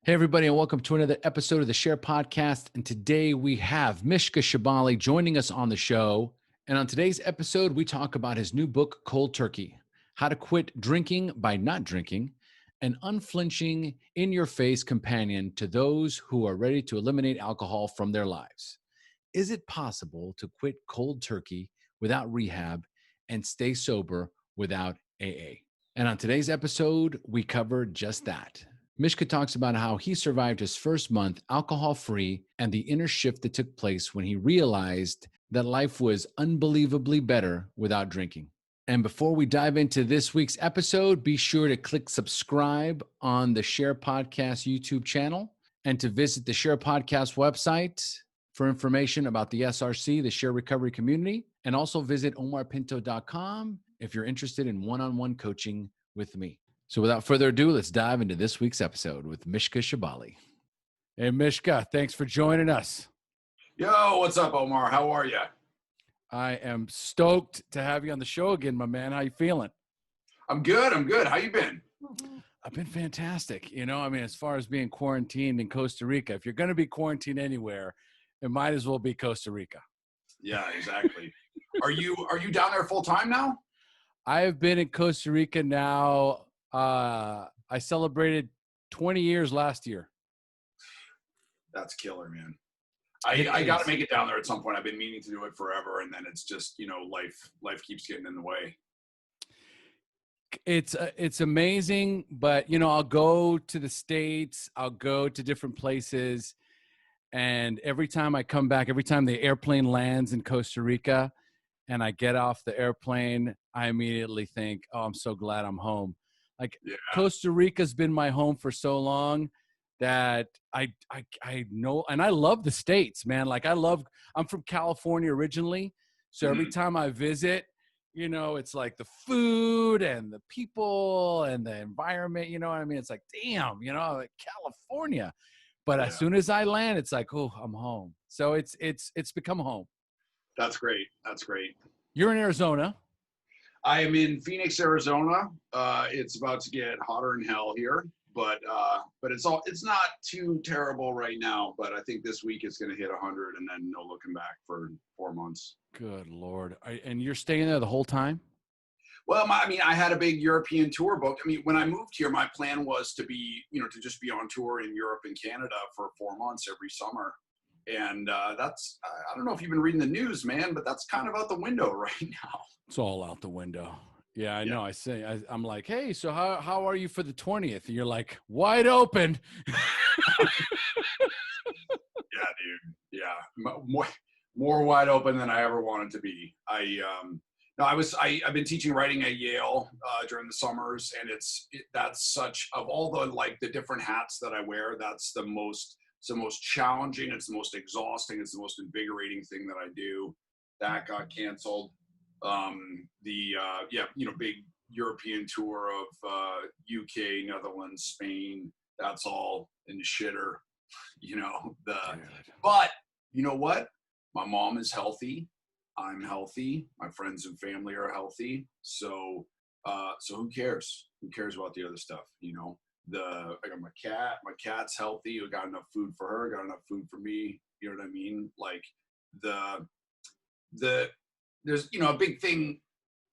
Hey, everybody, and welcome to another episode of the SHAIR Podcast. And today we have Mishka Shubaly joining us on the show. And on today's episode, we talk about his new book, Cold Turkey: How to Quit Drinking by Not Drinking, an unflinching, in-your-face companion to those who are ready to eliminate alcohol from their lives. Is it possible to quit cold turkey without rehab and stay sober without AA? And on today's episode, we cover just that. Mishka talks about how he survived his first month alcohol-free and the inner shift that took place when he realized that life was unbelievably better without drinking. And before we dive into this week's episode, be sure to click subscribe on the SHAIR Podcast YouTube channel and to visit the SHAIR Podcast website for information about the SRC, the SHAIR Recovery Community, and also visit omarpinto.com if you're interested in one-on-one coaching with me. So without further ado, let's dive into this week's episode with Mishka Shubaly. Hey, Mishka, thanks for joining us. Yo, what's up, Omar? How are you? I am stoked to have you on the show again, my man. How you feeling? I'm good. How you been? I've been fantastic. As far as being quarantined in Costa Rica, if you're going to be quarantined anywhere, it might as well be Costa Rica. Yeah, exactly. Are you down there full time now? I have been in Costa Rica now. I celebrated 20 years last year. That's killer, man. I got to make it down there at some point. I've been meaning to do it forever, and then it's just, life keeps getting in the way. It's amazing, but I'll go to the States, I'll go to different places, and every time I come back, every time the airplane lands in Costa Rica and I get off the airplane, I immediately think, oh, I'm so glad I'm home. Costa Rica's been my home for so long that I know, and I love the States, man. I'm from California originally. So every time I visit, it's like the food and the people and the environment, It's like, damn, like California. But as soon as I land, it's like, oh, I'm home. So it's become home. That's great. You're in Arizona. I am in Phoenix, Arizona. It's about to get hotter than hell here, but it's not too terrible right now. But I think this week it's going to hit 100 and then no looking back for 4 months. Good Lord. And you're staying there the whole time? Well, I had a big European tour booked. When I moved here, my plan was to be, to just be on tour in Europe and Canada for 4 months every summer. And that's, I don't know if you've been reading the news, man, but that's kind of out the window right now. It's all out the window. Yeah, I know. I'm like, hey, so how are you for the 20th? And you're like, wide open. Yeah, dude. Yeah. More wide open than I ever wanted to be. I've been teaching writing at Yale during the summers, and that's such, of all the different hats that I wear, that's the most challenging, it's the most exhausting, it's the most invigorating thing that I do. That got canceled. Big European tour of UK, Netherlands, Spain, that's all in the shitter. But you know what? My mom is healthy. I'm healthy. My friends and family are healthy. So who cares? Who cares about the other stuff? I got my cat. My cat's healthy. I got enough food for her. Got enough food for me. You know what I mean? Like there's a big thing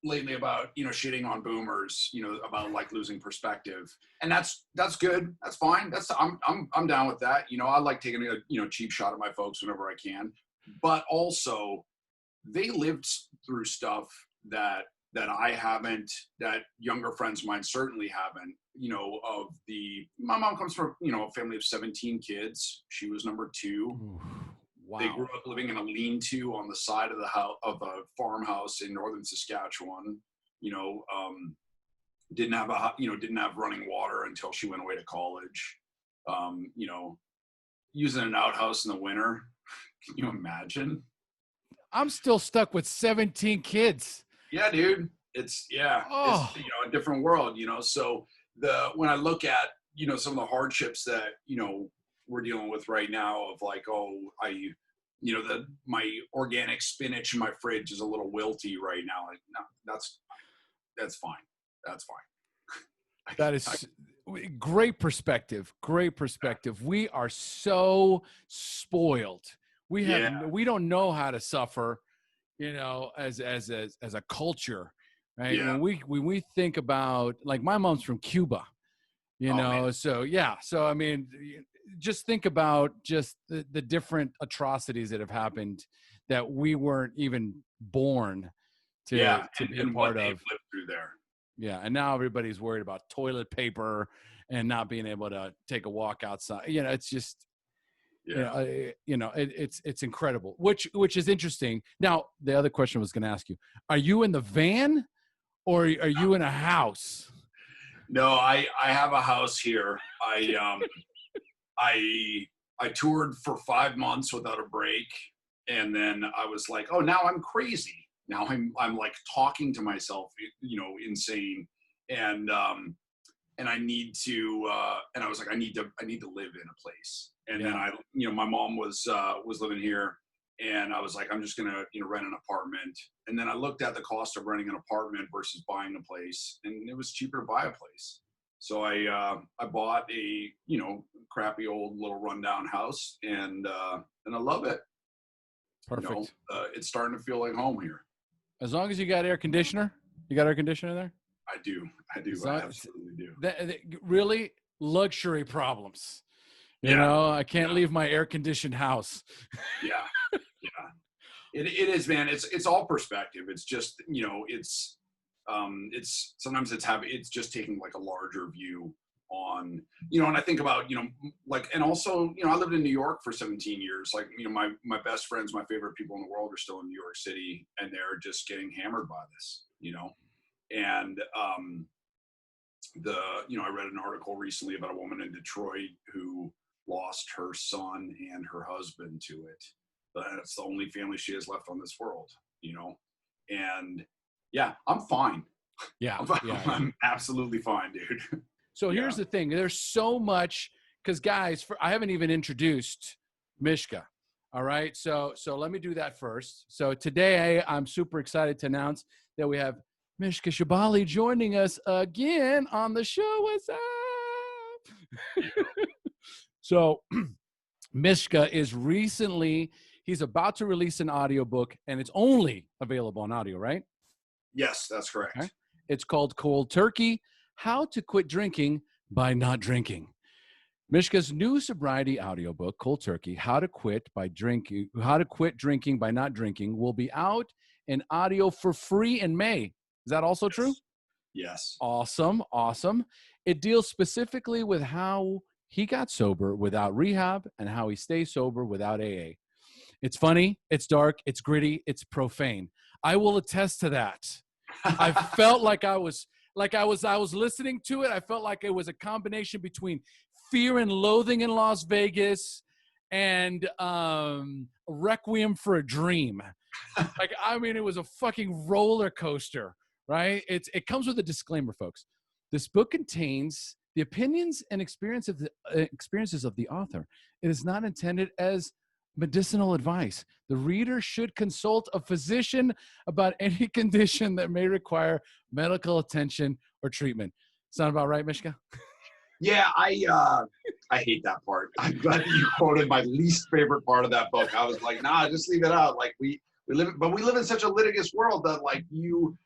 lately about shitting on boomers. About losing perspective, and that's good. That's fine. I'm down with that. I like taking a cheap shot at my folks whenever I can, but also they lived through stuff that I haven't, that younger friends of mine certainly haven't. My mom comes from a family of 17 kids. She was number 2. Wow. They grew up living in a lean-to on the side of the house of a farmhouse in northern Saskatchewan. Didn't have running water until she went away to college. Using an outhouse in the winter. Can you imagine? I'm still stuck with 17 kids. Yeah, dude. It's a different world, So when I look at, some of the hardships that, we're dealing with right now of my organic spinach in my fridge is a little wilty right now. Like, no, that's fine. That's fine. Great perspective. Great perspective. We are so spoiled. Yeah, We don't know how to suffer, as a culture, right? yeah. When we think about, like, my mom's from Cuba, Oh man. so yeah. So I mean, just think about just the different atrocities that have happened that we weren't even born to Yeah, to be a and what part they've of. lived through there. Yeah, and now everybody's worried about toilet paper and not being able to take a walk outside. It's just, Yeah. it's incredible. Which is interesting. Now, the other question I was going to ask you: are you in the van or are you in a house? No, I have a house here. I toured for 5 months without a break, and then I was like, oh, now I'm crazy. Now I'm like talking to myself, insane, and and I need to and I was like, I need to live in a place. And then Yeah. my mom was living here, and I was like, I'm just gonna rent an apartment. And then I looked at the cost of renting an apartment versus buying a place, and it was cheaper to buy a place. So I bought a crappy old little rundown house, and I love it. Perfect. It's starting to feel like home here. As long as you got air conditioner, you got air conditioner there. I do. As I long, absolutely do. really luxury problems. Yeah. I can't leave my air conditioned house. Yeah. Yeah. It is, man. It's all perspective. It's just, it's sometimes it's just taking like a larger view on, and I think about, like, and also, I lived in New York for 17 years. Like, my best friends, my favorite people in the world are still in New York City, and they're just getting hammered by this, and, I read an article recently about a woman in Detroit who lost her son and her husband to it. But it's the only family she has left on this world, and yeah, I'm fine. Yeah. I'm absolutely fine, dude. So Yeah. here's the thing. There's so much, because guys, I haven't even introduced Mishka. All right. So let me do that first. So today I'm super excited to announce that we have Mishka Shubaly joining us again on the show. What's up? So Mishka he's about to release an audiobook, and it's only available on audio, right? Yes, that's correct. Okay. It's called Cold Turkey: How to Quit Drinking by Not Drinking. Mishka's new sobriety audiobook, Cold Turkey: How to Quit Drinking by Not Drinking, will be out in audio for free in May. Is that also true? Yes. Awesome. It deals specifically with how he got sober without rehab and how he stays sober without AA. It's funny, it's dark, it's gritty, it's profane. I will attest to that. I felt like I was listening to it. I felt like it was a combination between Fear and Loathing in Las Vegas and Requiem for a Dream. It was a fucking roller coaster, right? It comes with a disclaimer, folks. This book contains the opinions and experiences of the author. It is not intended as medicinal advice. The reader should consult a physician about any condition that may require medical attention or treatment. Sound about right, Mishka? Yeah, I hate that part. I'm glad that you quoted my least favorite part of that book. I was like, nah, just leave it out. Like we live in such a litigious world that, like, you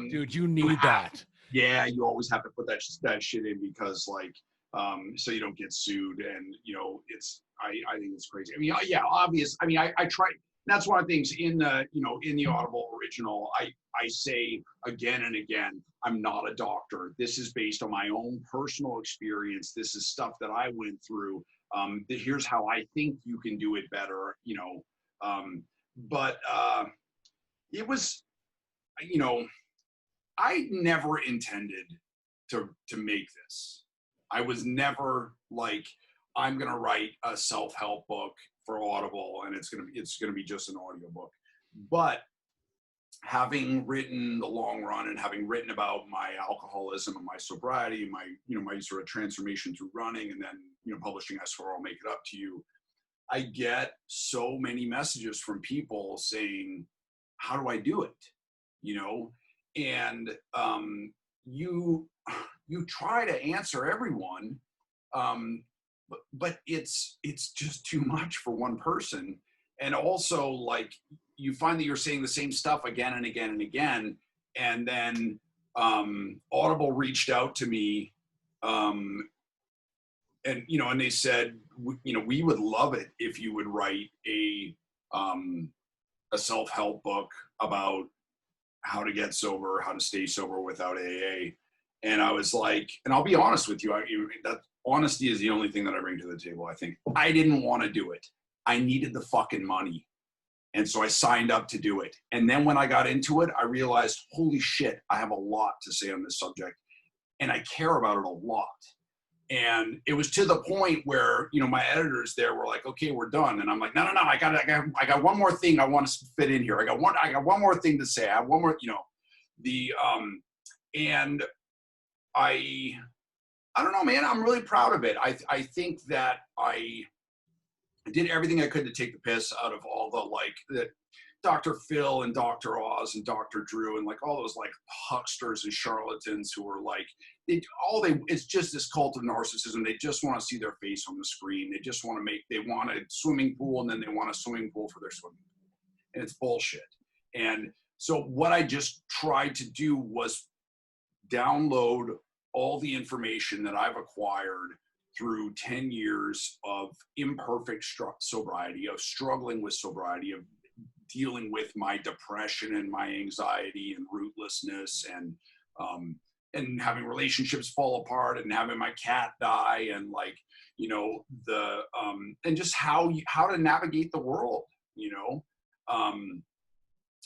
dude, you need that. Yeah, you always have to put that shit in because, like, so you don't get sued, and I think it's crazy. I mean, yeah, obvious. I mean, I try. That's one of the things in the Audible original. I say again and again, I'm not a doctor. This is based on my own personal experience. This is stuff that I went through. Here's how I think you can do it better. But it was, I never intended to make this. I was never like, I'm gonna write a self-help book for Audible and it's gonna be just an audiobook. But having written The Long Run and having written about my alcoholism and my sobriety, my sort of transformation through running, and then publishing I Swear I'll Make It Up to You, I get so many messages from people saying, how do I do it? And you you try to answer everyone, but it's just too much for one person. And also, like, you find that you're saying the same stuff again and again and again. And then Audible reached out to me, and and they said, we would love it if you would write a self-help book about how to get sober, how to stay sober without AA. And I was like, and I'll be honest with you, that honesty is the only thing that I bring to the table. I think I didn't want to do it. I needed the fucking money. And so I signed up to do it. And then when I got into it, I realized, holy shit, I have a lot to say on this subject. And I care about it a lot. And it was to the point where, my editors there were like, okay, we're done. And I'm like, no, I got one more thing I want to fit in here. I got one more thing to say. I have one more, and I don't know, man, I'm really proud of it. I think that I did everything I could to take the piss out of all the Dr. Phil and Dr. Oz and Dr. Drew and like all those like hucksters and charlatans who are like, it's just this cult of narcissism. They just want to see their face on the screen. They want a swimming pool, and then they want a swimming pool for their swimming pool. And it's bullshit. And so what I just tried to do was download all the information that I've acquired through 10 years of imperfect sobriety, of struggling with sobriety, of dealing with my depression and my anxiety and rootlessness, and having relationships fall apart, and having my cat die, and and just how to navigate the world,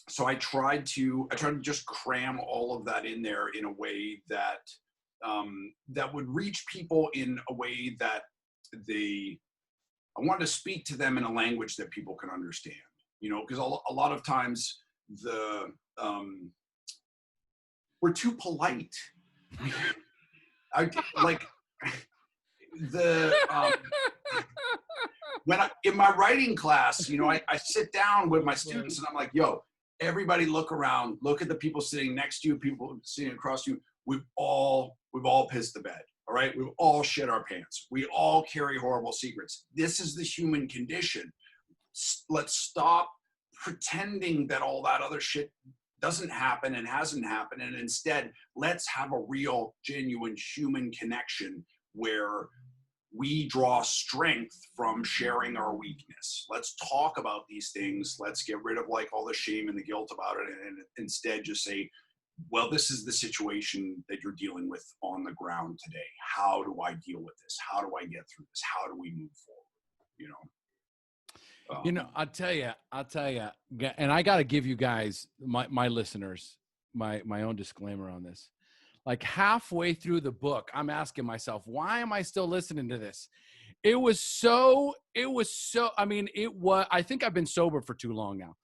So I tried to just cram all of that in there in a way that that would reach people in a way that I wanted to speak to them in a language that people can understand, because a lot of times we're too polite. In my writing class, I sit down with my students and I'm like, yo, everybody look around, look at the people sitting next to you, people sitting across you. We've all pissed the bed. All right. We've all shit our pants. We all carry horrible secrets. This is the human condition. Let's stop pretending that all that other shit doesn't happen and hasn't happened. And instead, let's have a real, genuine human connection where we draw strength from sharing our weakness. Let's talk about these things. Let's get rid of like all the shame and the guilt about it, and instead just say, well, this is the situation that you're dealing with on the ground today. How do I deal with this? How do I get through this? How do we move forward? I'll tell you, and I got to give you guys, my listeners, my own disclaimer on this. Like halfway through the book, I'm asking myself, why am I still listening to this? I think I've been sober for too long now.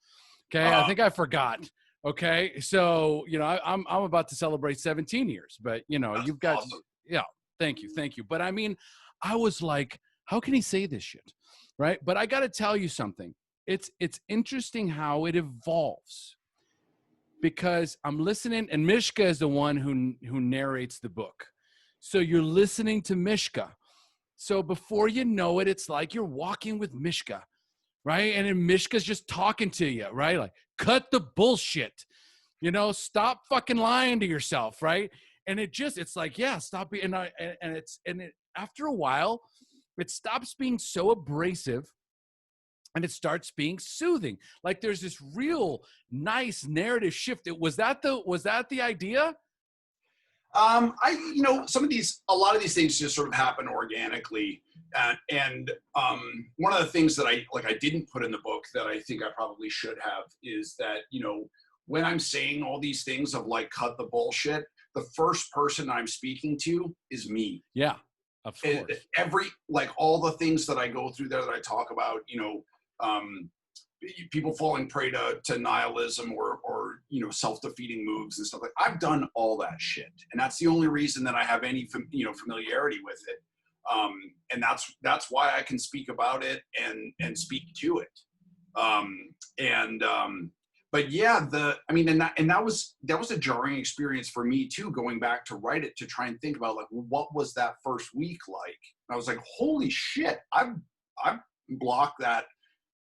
Okay. I think I forgot. Okay. So, I'm about to celebrate 17 years, but you've got, awesome. Yeah, thank you. But I was like, how can he say this shit? Right. But I got to tell you something. It's interesting how it evolves, because I'm listening, and Mishka is the one who narrates the book. So you're listening to Mishka. So before you know it, it's like you're walking with Mishka, right? And then Mishka's just talking to you, right? Like, cut the bullshit, stop fucking lying to yourself, right? And it's like, yeah, stop. After a while, it stops being so abrasive, and it starts being soothing. Like there's this real nice narrative shift. Was that the idea? A lot of these things just sort of happen organically. One of the things that I didn't put in the book that I think I probably should have is that, when I'm saying all these things of like, cut the bullshit, the first person I'm speaking to is me. Yeah, of course. All the things that I go through there that I talk about, people falling prey to nihilism or self-defeating moves and stuff like that. I've done all that shit, and that's the only reason that I have any familiarity with it, and that's why I can speak about it and speak to it. but yeah, and that was a jarring experience for me too, going back to write it, to try and think about like, what was that first week like? And I was like, holy shit, I've blocked that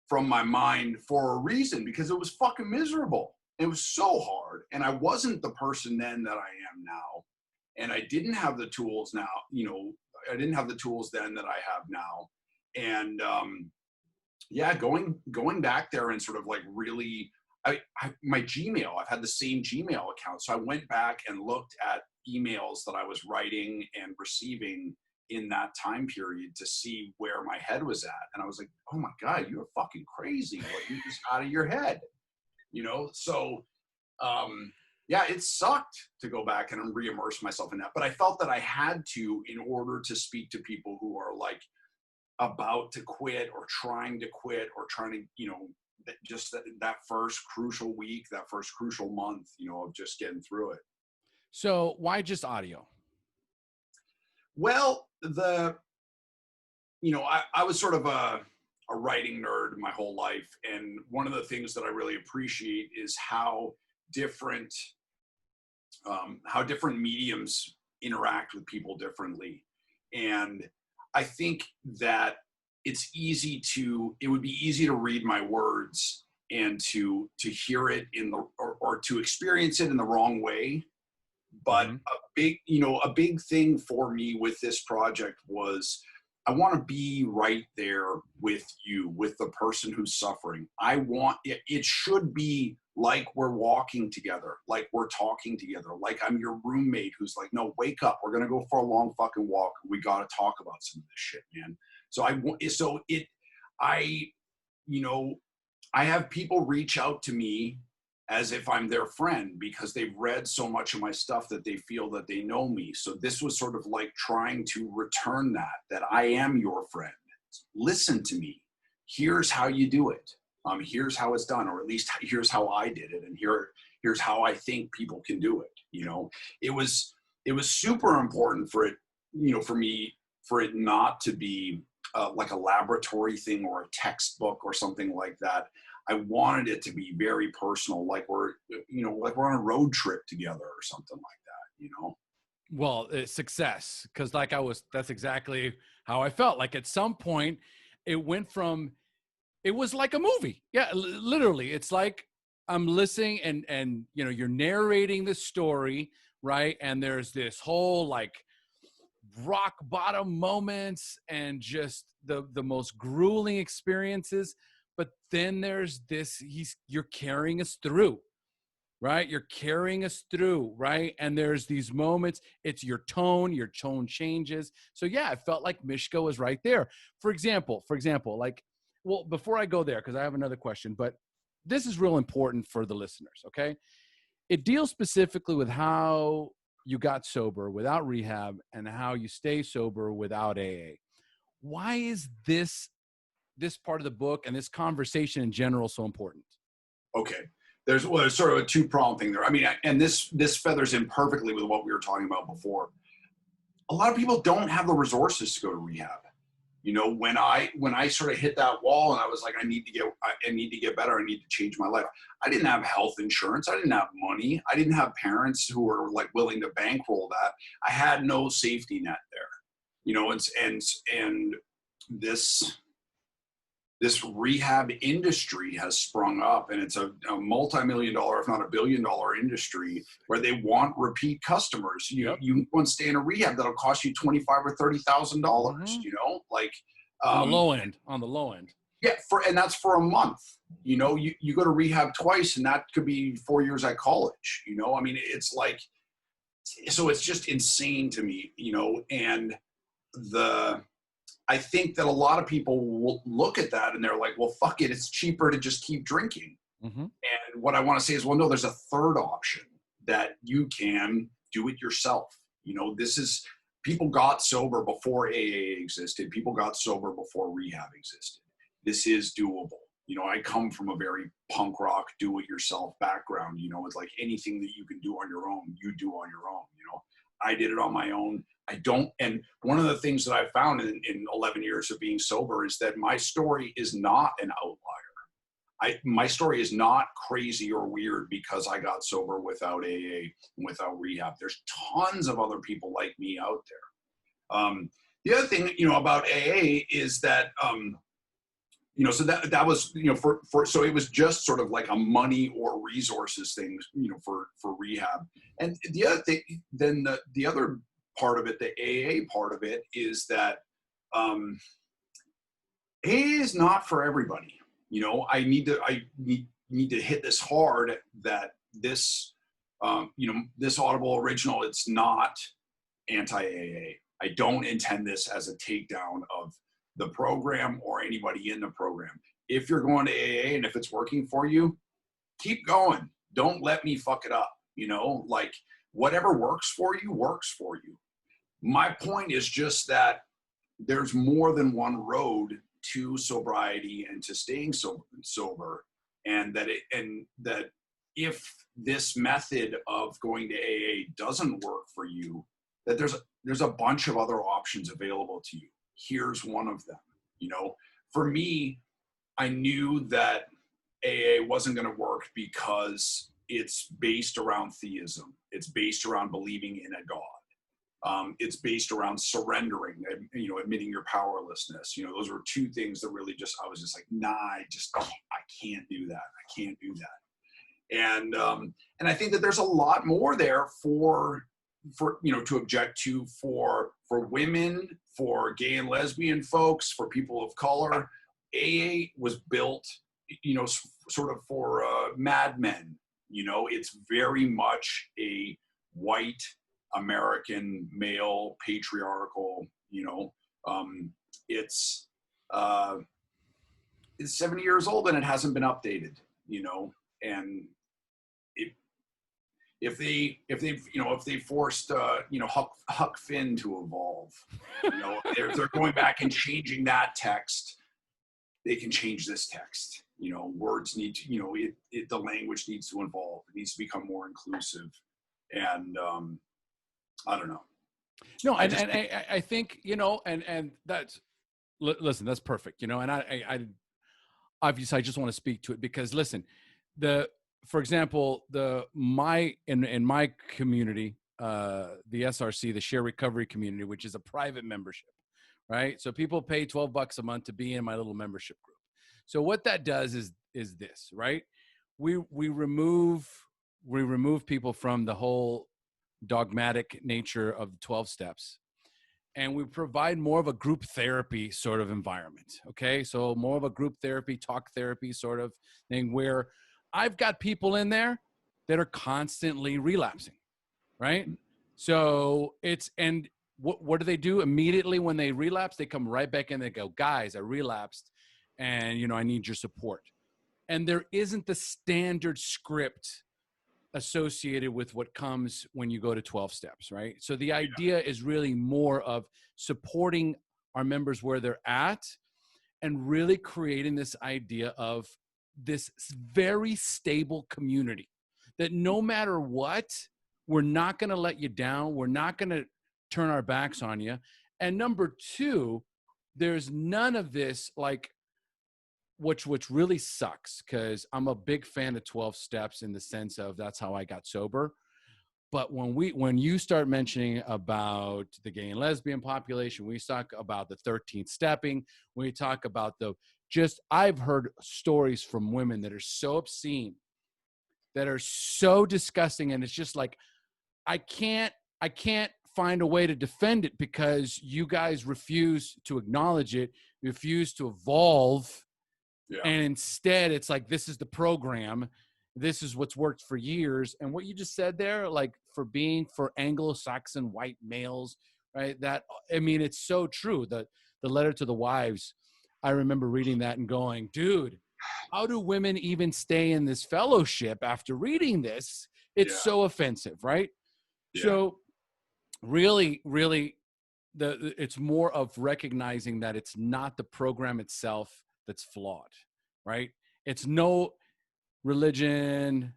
from my mind for a reason, because it was fucking miserable. It was so hard. And I wasn't the person then that I am now. And I didn't have the tools now, I didn't have the tools then that I have now. And yeah, going back there and sort of like really, my Gmail, I've had the same Gmail account. So I went back and looked at emails that I was writing and receiving in that time period to see where my head was at. And I was like, oh my God, you're fucking crazy. Like, you're just out of your head, So, yeah, it sucked to go back and re-immerse myself in that. But I felt that I had to, in order to speak to people who are like about to quit or trying to quit or trying to, just that first crucial week, that first crucial month, of just getting through it. So why just audio? Well, I was sort of a writing nerd my whole life. And one of the things that I really appreciate is how different mediums interact with people differently. And I think that it would be easy to read my words and to hear it or to experience it in the wrong way. But a big thing for me with this project was, I want to be right there with you, with the person who's suffering. I want it should be like we're walking together, like we're talking together, like I'm your roommate who's like, no, wake up. We're going to go for a long fucking walk. We got to talk about some of this shit, man. I have people reach out to me as if I'm their friend, because they've read so much of my stuff that they feel that they know me. So this was sort of like trying to return that I am your friend. Listen to me. Here's how you do it. Here's how it's done, or at least here's how I did it. And here's how I think people can do it. It was super important for it, for me, for it not to be like a laboratory thing or a textbook or something like that. I wanted it to be very personal, like we're on a road trip together or something like that, Well, success, because that's exactly how I felt. Like at some point, it was like a movie. Yeah, literally. It's like I'm listening and you're narrating the story, right? And there's this whole like rock bottom moments and just the most grueling experiences. But then there's this, you're carrying us through, right? You're carrying us through, right? And there's these moments, it's your tone changes. So yeah, I felt like Mishka was right there. For example, like, well, before I go there, because I have another question, but this is real important for the listeners, okay? It deals specifically with how you got sober without rehab and how you stay sober without AA. Why is this part of the book and this conversation in general so important? Okay. There's sort of a two-pronged thing there. I mean, and this feathers in perfectly with what we were talking about before. A lot of people don't have the resources to go to rehab. When I sort of hit that wall and I was like, I need to get better. I need to change my life. I didn't have health insurance. I didn't have money. I didn't have parents who were like willing to bankroll that. I had no safety net there, and this rehab industry has sprung up, and it's a multi-million-dollar, if not $1 billion industry, where they want repeat customers. You want to stay in a rehab that'll cost you $25,000 or $30,000. Like on the low end. Yeah, and that's for a month. You go to rehab twice, and that could be 4 years at college. I mean, it's like, so it's just insane to me. And I think that a lot of people will look at that and they're like, well, fuck it. It's cheaper to just keep drinking. Mm-hmm. And what I want to say is, well, no, there's a third option that you can do it yourself. People got sober before AA existed. People got sober before rehab existed. This is doable. I come from a very punk rock, do it yourself background. It's like anything that you can do on your own, you do on your own. I did it on my own. And one of the things that I found in 11 years of being sober is that my story is not an outlier. my story is not crazy or weird because I got sober without AA, without rehab. There's tons of other people like me out there. The other thing, about AA is that, so that was, so it was just sort of like a money or resources thing, for rehab. And the other thing, then the other part of it, the AA part of it, is that AA is not for everybody. I need to hit this hard that this, this Audible original, it's not anti-AA. I don't intend this as a takedown of the program or anybody in the program. If you're going to AA and if it's working for you, keep going. Don't let me fuck it up. Like whatever works for you, works for you. My point is just that there's more than one road to sobriety and to staying sober, and that if this method of going to AA doesn't work for you, that there's a bunch of other options available to you. Here's one of them. For me, I knew that AA wasn't going to work because it's based around theism. It's based around believing in a God. It's based around surrendering, admitting your powerlessness. Those were two things that really I was just like, nah, I can't do that. I can't do that. And I think that there's a lot more there for to object to for women, for gay and lesbian folks, for people of color. AA was built, sort of for madmen. It's very much a white American male patriarchal, it's 70 years old and it hasn't been updated, and if they forced Huck Finn to evolve, if they're going back and changing that text, they can change this text. Words need to, the language needs to evolve. It needs to become more inclusive, and I don't know. No, I think, and that's, listen, that's perfect, and I obviously I just want to speak to it because listen, for example, in my community, the SRC, the Share Recovery Community, which is a private membership, right? So people pay $12 a month to be in my little membership group. So what that does is this, right? We remove people from the whole dogmatic nature of the 12 steps, and we provide more of a group therapy sort of environment. Okay. So more of a group therapy, talk therapy sort of thing, where I've got people in there that are constantly relapsing. Right. So what do they do immediately when they relapse? They come right back in. They go, guys, I relapsed and, I need your support. And there isn't the standard script associated with what comes when you go to 12 steps, right? So the idea is really more of supporting our members where they're at and really creating this idea of this very stable community that no matter what, we're not going to let you down. We're not going to turn our backs on you. And number two, there's none of this like, which really sucks, because I'm a big fan of 12 steps in the sense of that's how I got sober. But when you start mentioning about the gay and lesbian population, we talk about the 13th stepping, we talk about I've heard stories from women that are so obscene, that are so disgusting. And it's just like, I can't find a way to defend it because you guys refuse to acknowledge it, refuse to evolve. Yeah. And instead it's like, this is the program. This is what's worked for years. And what you just said there, like for Anglo-Saxon white males, right? It's so true. The letter to the wives, I remember reading that and going, dude, how do women even stay in this fellowship after reading this? It's so offensive, right? Yeah. So really, really, it's more of recognizing that it's not the program itself that's flawed, right? It's no religion,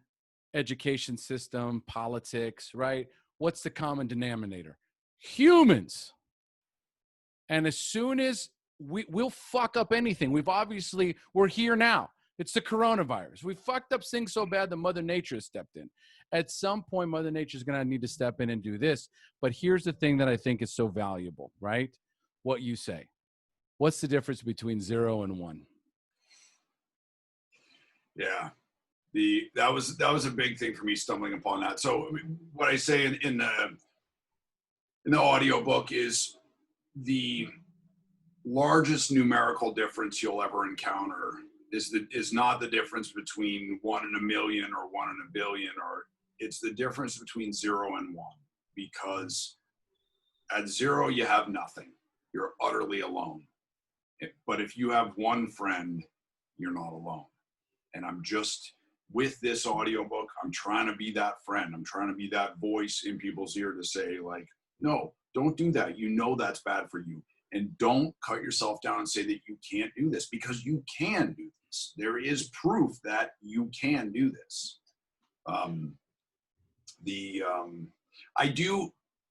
education system, politics, right? What's the common denominator? Humans. And as soon as we'll fuck up anything, we're here now. It's the coronavirus. We fucked up things so bad that Mother Nature has stepped in. At some point, Mother Nature is going to need to step in and do this. But here's the thing that I think is so valuable, right? What you say. What's the difference between 0 and 1? Yeah. That was a big thing for me, stumbling upon that. So what I say in the audiobook is the largest numerical difference you'll ever encounter is not the difference between 1 in a million or 1 in a billion, or it's the difference between 0 and 1. Because at 0 you have nothing. You're utterly alone. But if you have one friend, you're not alone. And I'm just, with this audiobook, I'm trying to be that friend. I'm trying to be that voice in people's ear to say, like, no, don't do that. You know that's bad for you. And don't cut yourself down and say that you can't do this, because you can do this. There is proof that you can do this.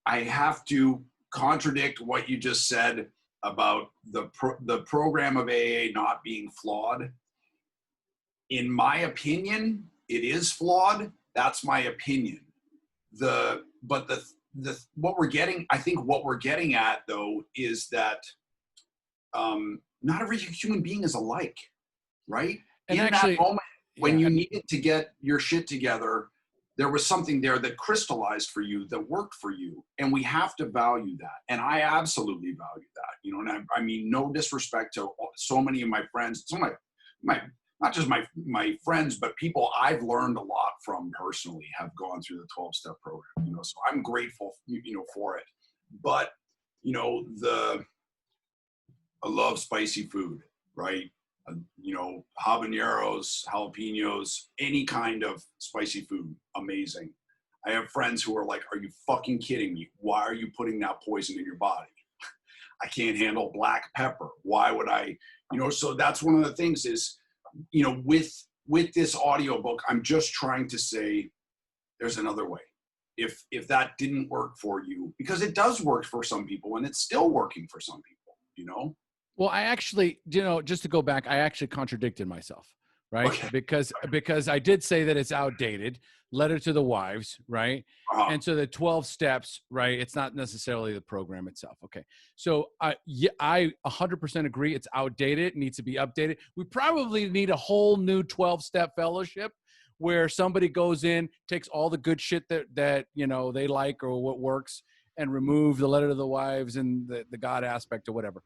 I have to contradict what you just said about the program of AA not being flawed. In my opinion, it is flawed. That's my opinion. What we're getting at though is that not every human being is alike, right? And in actually, that moment when you needed to get your shit together, there was something there that crystallized for you, that worked for you, and we have to value that. And I absolutely value that, you know. And I mean, no disrespect to so many of my friends, some of my not just my friends, but people I've learned a lot from personally have gone through the 12-step program, you know, so I'm grateful, you know, for it. But, you know, I love spicy food, right? You know, habaneros, jalapenos, any kind of spicy food, amazing. I have friends who are like, are you fucking kidding me? Why are you putting that poison in your body? I can't handle black pepper. Why would I, you know? So that's one of the things is, you know, with this audiobook, I'm just trying to say there's another way. If that didn't work for you, because it does work for some people and it's still working for some people, you know? Well, I actually, you know, just to go back, I actually contradicted myself, right? Okay. Because I did say that it's outdated, letter to the wives, right? Uh-huh. And so the 12 steps, right? It's not necessarily the program itself. Okay. So I 100% agree. It's outdated, needs to be updated. We probably need a whole new 12-step fellowship where somebody goes in, takes all the good shit that you know, they like or what works, and remove the letter to the wives and the God aspect or whatever.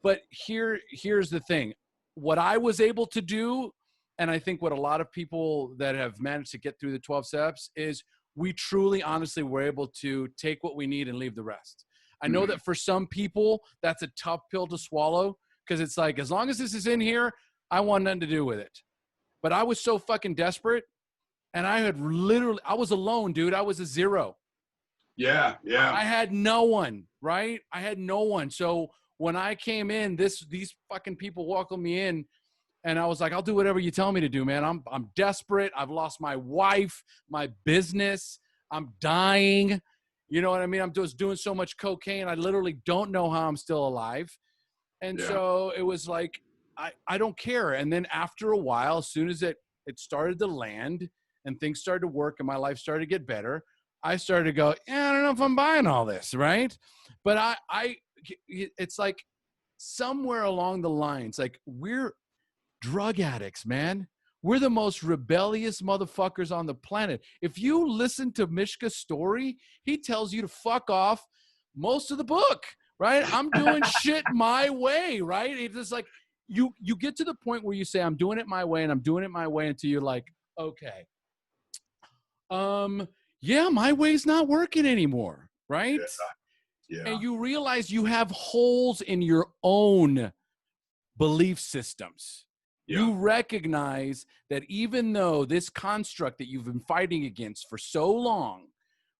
But here's the thing. What I was able to do, and I think what a lot of people that have managed to get through the 12 steps is we truly, honestly, were able to take what we need and leave the rest. I know that for some people, that's a tough pill to swallow because it's like, as long as this is in here, I want nothing to do with it. But I was so fucking desperate, and I was alone, dude. I was a 0. Yeah. I had no one, right? I had no one. So when I came in, these fucking people welcomed me in, and I was like, I'll do whatever you tell me to do, man. I'm desperate. I've lost my wife, my business. I'm dying. You know what I mean? I'm just doing so much cocaine. I literally don't know how I'm still alive. And so it was like, I don't care. And then after a while, as soon as it started to land and things started to work and my life started to get better, I started to go, I don't know if I'm buying all this, right? But it's like somewhere along the lines, like we're drug addicts, man. We're the most rebellious motherfuckers on the planet. If you listen to Mishka's story, he tells you to fuck off most of the book, right? I'm doing shit my way, right? It's just like you get to the point where you say, I'm doing it my way, and I'm doing it my way until you're like, okay, yeah, my way's not working anymore, right? Yeah. And you realize you have holes in your own belief systems. Yeah. You recognize that even though this construct that you've been fighting against for so long,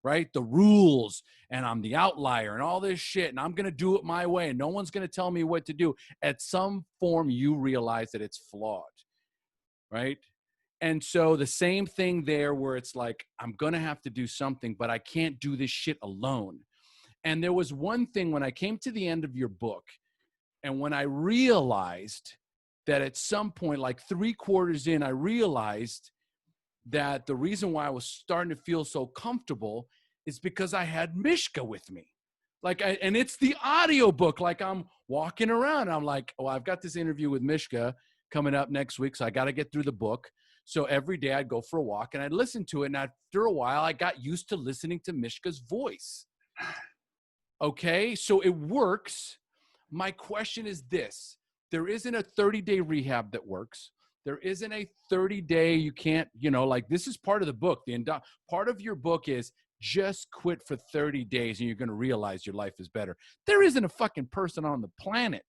right? The rules, and I'm the outlier and all this shit, and I'm going to do it my way, and no one's going to tell me what to do. At some form, you realize that it's flawed, right? And so the same thing there where it's like, I'm going to have to do something, but I can't do this shit alone. And there was one thing when I came to the end of your book, and when I realized that at some point, like 3/4 in, I realized that the reason why I was starting to feel so comfortable is because I had Mishka with me. And it's the audio book. Like I'm walking around. I'm like, oh, I've got this interview with Mishka coming up next week. So I got to get through the book. So every day I'd go for a walk and I'd listen to it. And after a while, I got used to listening to Mishka's voice. Okay. So it works. My question is this. There isn't a 30-day rehab that works. There isn't a 30-day, you can't, like this is part of the book. Part of your book is just quit for 30 days and you're going to realize your life is better. There isn't a fucking person on the planet,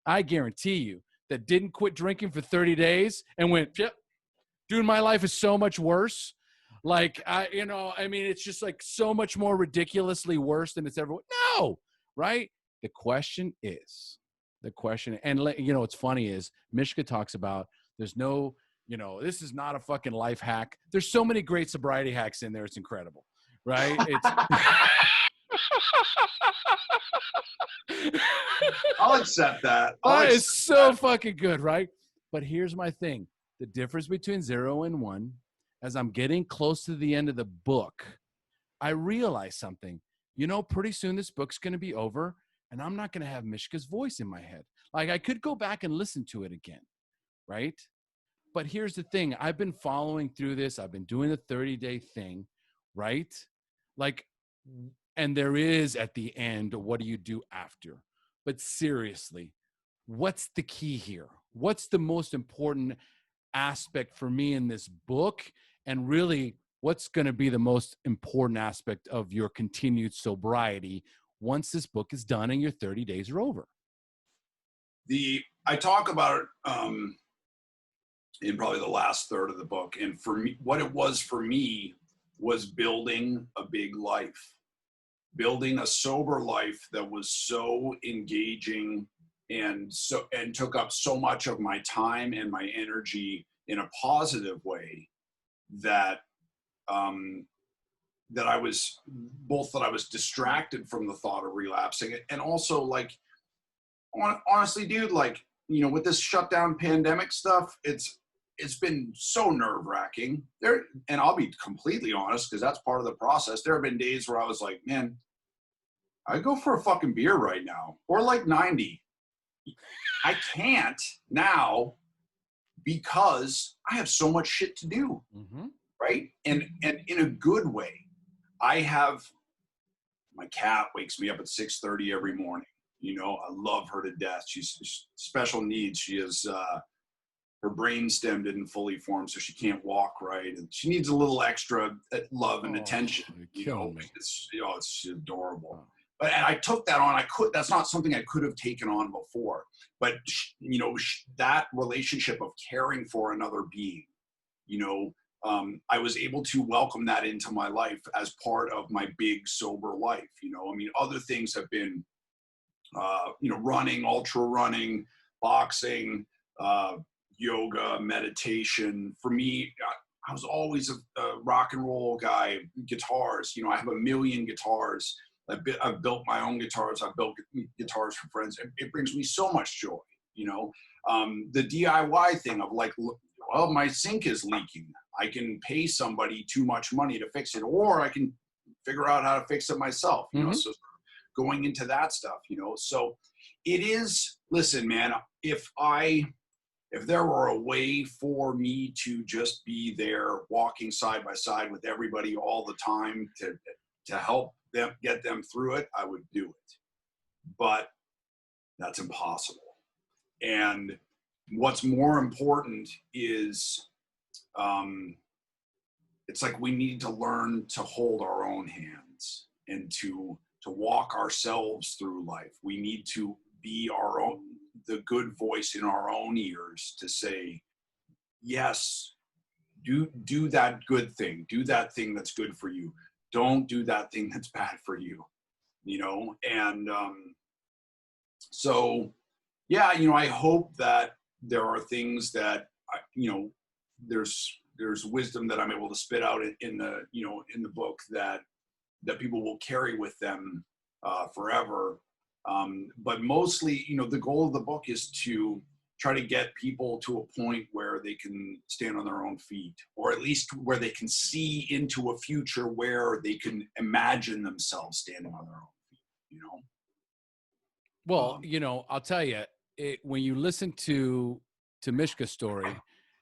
I guarantee you, that didn't quit drinking for 30 days and went, yep, dude, my life is so much worse. It's just like so much more ridiculously worse than it's ever. No, right? The question, and what's funny is Mishka talks about there's no, this is not a fucking life hack. There's so many great sobriety hacks in there. It's incredible, right? I'll accept that. It's so fucking good, right? But here's my thing. The difference between 0 and 1, as I'm getting close to the end of the book, I realize something. Pretty soon this book's going to be over and I'm not going to have Mishka's voice in my head. Like I could go back and listen to it again, right? But here's the thing. I've been following through this. I've been doing the 30-day thing, right? And there is at the end, what do you do after? But seriously, what's the key here? What's the most important aspect for me in this book? And really, what's going to be the most important aspect of your continued sobriety once this book is done and your 30 days are over? I talk about it in probably the last third of the book. And for me, what it was for me was building a big life, building a sober life that was so engaging and took up so much of my time and my energy in a positive way that I was distracted from the thought of relapsing, and also like honestly, dude, like, with this shutdown pandemic stuff, it's been so nerve-wracking there. And I'll be completely honest, because that's part of the process. There have been days where I was like, man, I'd go for a fucking beer right now, or like 90. I can't now because I have so much shit to do. Mm-hmm. Right. And in a good way. I have, my cat wakes me up at 6:30 every morning. I love her to death. She's special needs. She has, her brain stem didn't fully form, so she can't walk right. And she needs a little extra love and attention. It's adorable. But and I took that on. That's not something I could have taken on before. But, that relationship of caring for another being, I was able to welcome that into my life as part of my big sober life. Other things have been, running, ultra running, boxing, yoga, meditation. For me, I was always a rock and roll guy. Guitars, I have a million guitars. I've built my own guitars. I've built guitars for friends. It brings me so much joy. The DIY thing of like, well, my sink is leaking. I can pay somebody too much money to fix it, or I can figure out how to fix it myself. So going into that stuff, so it is, listen, man, if there were a way for me to just be there walking side by side with everybody all the time to help them get them through it, I would do it. But that's impossible. And what's more important is, it's like we need to learn to hold our own hands and to walk ourselves through life. We need to be the good voice in our own ears to say, yes, do that good thing. Do that thing that's good for you. Don't do that thing that's bad for you, And so, yeah, I hope that there are things that, there's wisdom that I'm able to spit out in the book that people will carry with them forever. But mostly, the goal of the book is to try to get people to a point where they can stand on their own feet, or at least where they can see into a future where they can imagine themselves standing on their own feet, you know? Well, I'll tell you, when you listen to Mishka's story,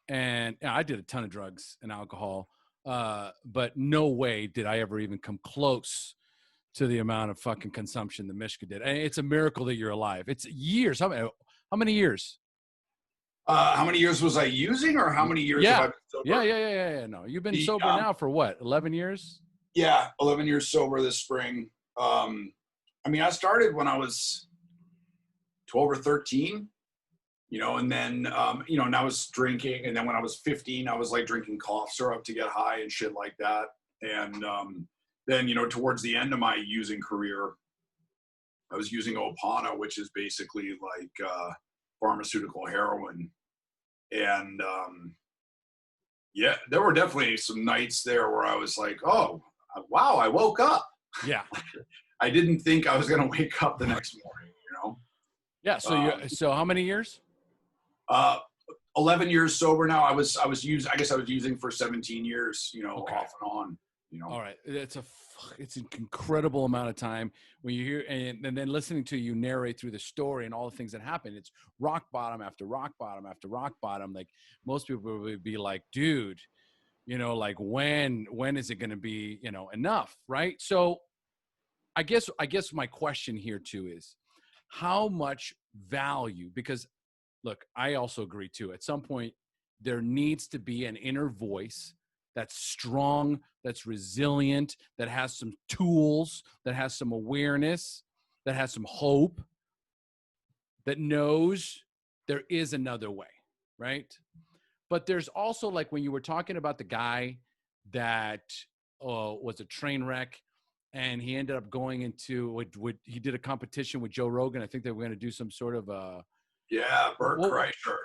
and I did a ton of drugs and alcohol, but no way did I ever even come close to the amount of fucking consumption that Mishka did. And it's a miracle that you're alive. It's years. How many years? How many years was I using, or how many years have I been sober? Yeah. No, you've been sober now for what? 11 years? Yeah, 11 years sober this spring. I started when I was 12 or 13, and then, and I was drinking. And then when I was 15, I was like drinking cough syrup to get high and shit like that. And then, towards the end of my using career, I was using Opana, which is basically like pharmaceutical heroin. And there were definitely some nights there where I was like, oh, wow, I woke up. Yeah. I didn't think I was going to wake up the next morning, Yeah. So how many years? 11 years sober now. I was using for 17 years, Okay. off and on, All right. It's an incredible amount of time when you hear, and then listening to you narrate through the story and all the things that happen. It's rock bottom after rock bottom after rock bottom. Like most people would be like, dude, like when is it going to be, enough? Right. So I guess my question here too is how much value, because look, I also agree too. At some point, there needs to be an inner voice that's strong, that's resilient, that has some tools, that has some awareness, that has some hope, that knows there is another way, right? But there's also, like when you were talking about the guy that was a train wreck, and he ended up going into he did a competition with Joe Rogan. I think they were going to do some sort of Bert Kreischer.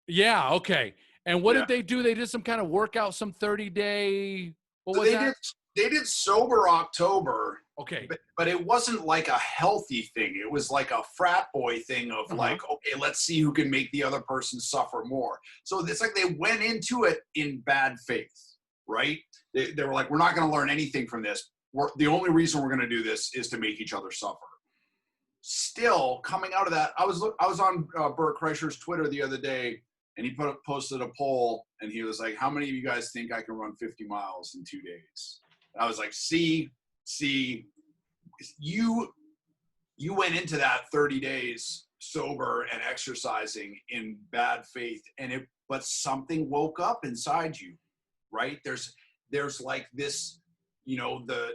Yeah, okay. And what did they do? They did some kind of workout, some 30-day. What was that? They did sober October. Okay. But it wasn't like a healthy thing. It was like a frat boy thing of like, okay, let's see who can make the other person suffer more. So it's like they went into it in bad faith, right? They were like, we're not going to learn anything from this. The only reason we're going to do this is to make each other suffer. Still, coming out of that, I was on Bert Kreischer's Twitter the other day, and he posted a poll, and he was like, how many of you guys think I can run 50 miles in 2 days? And I was like, see, you went into that 30 days sober and exercising in bad faith, but something woke up inside you, right? There's like this, the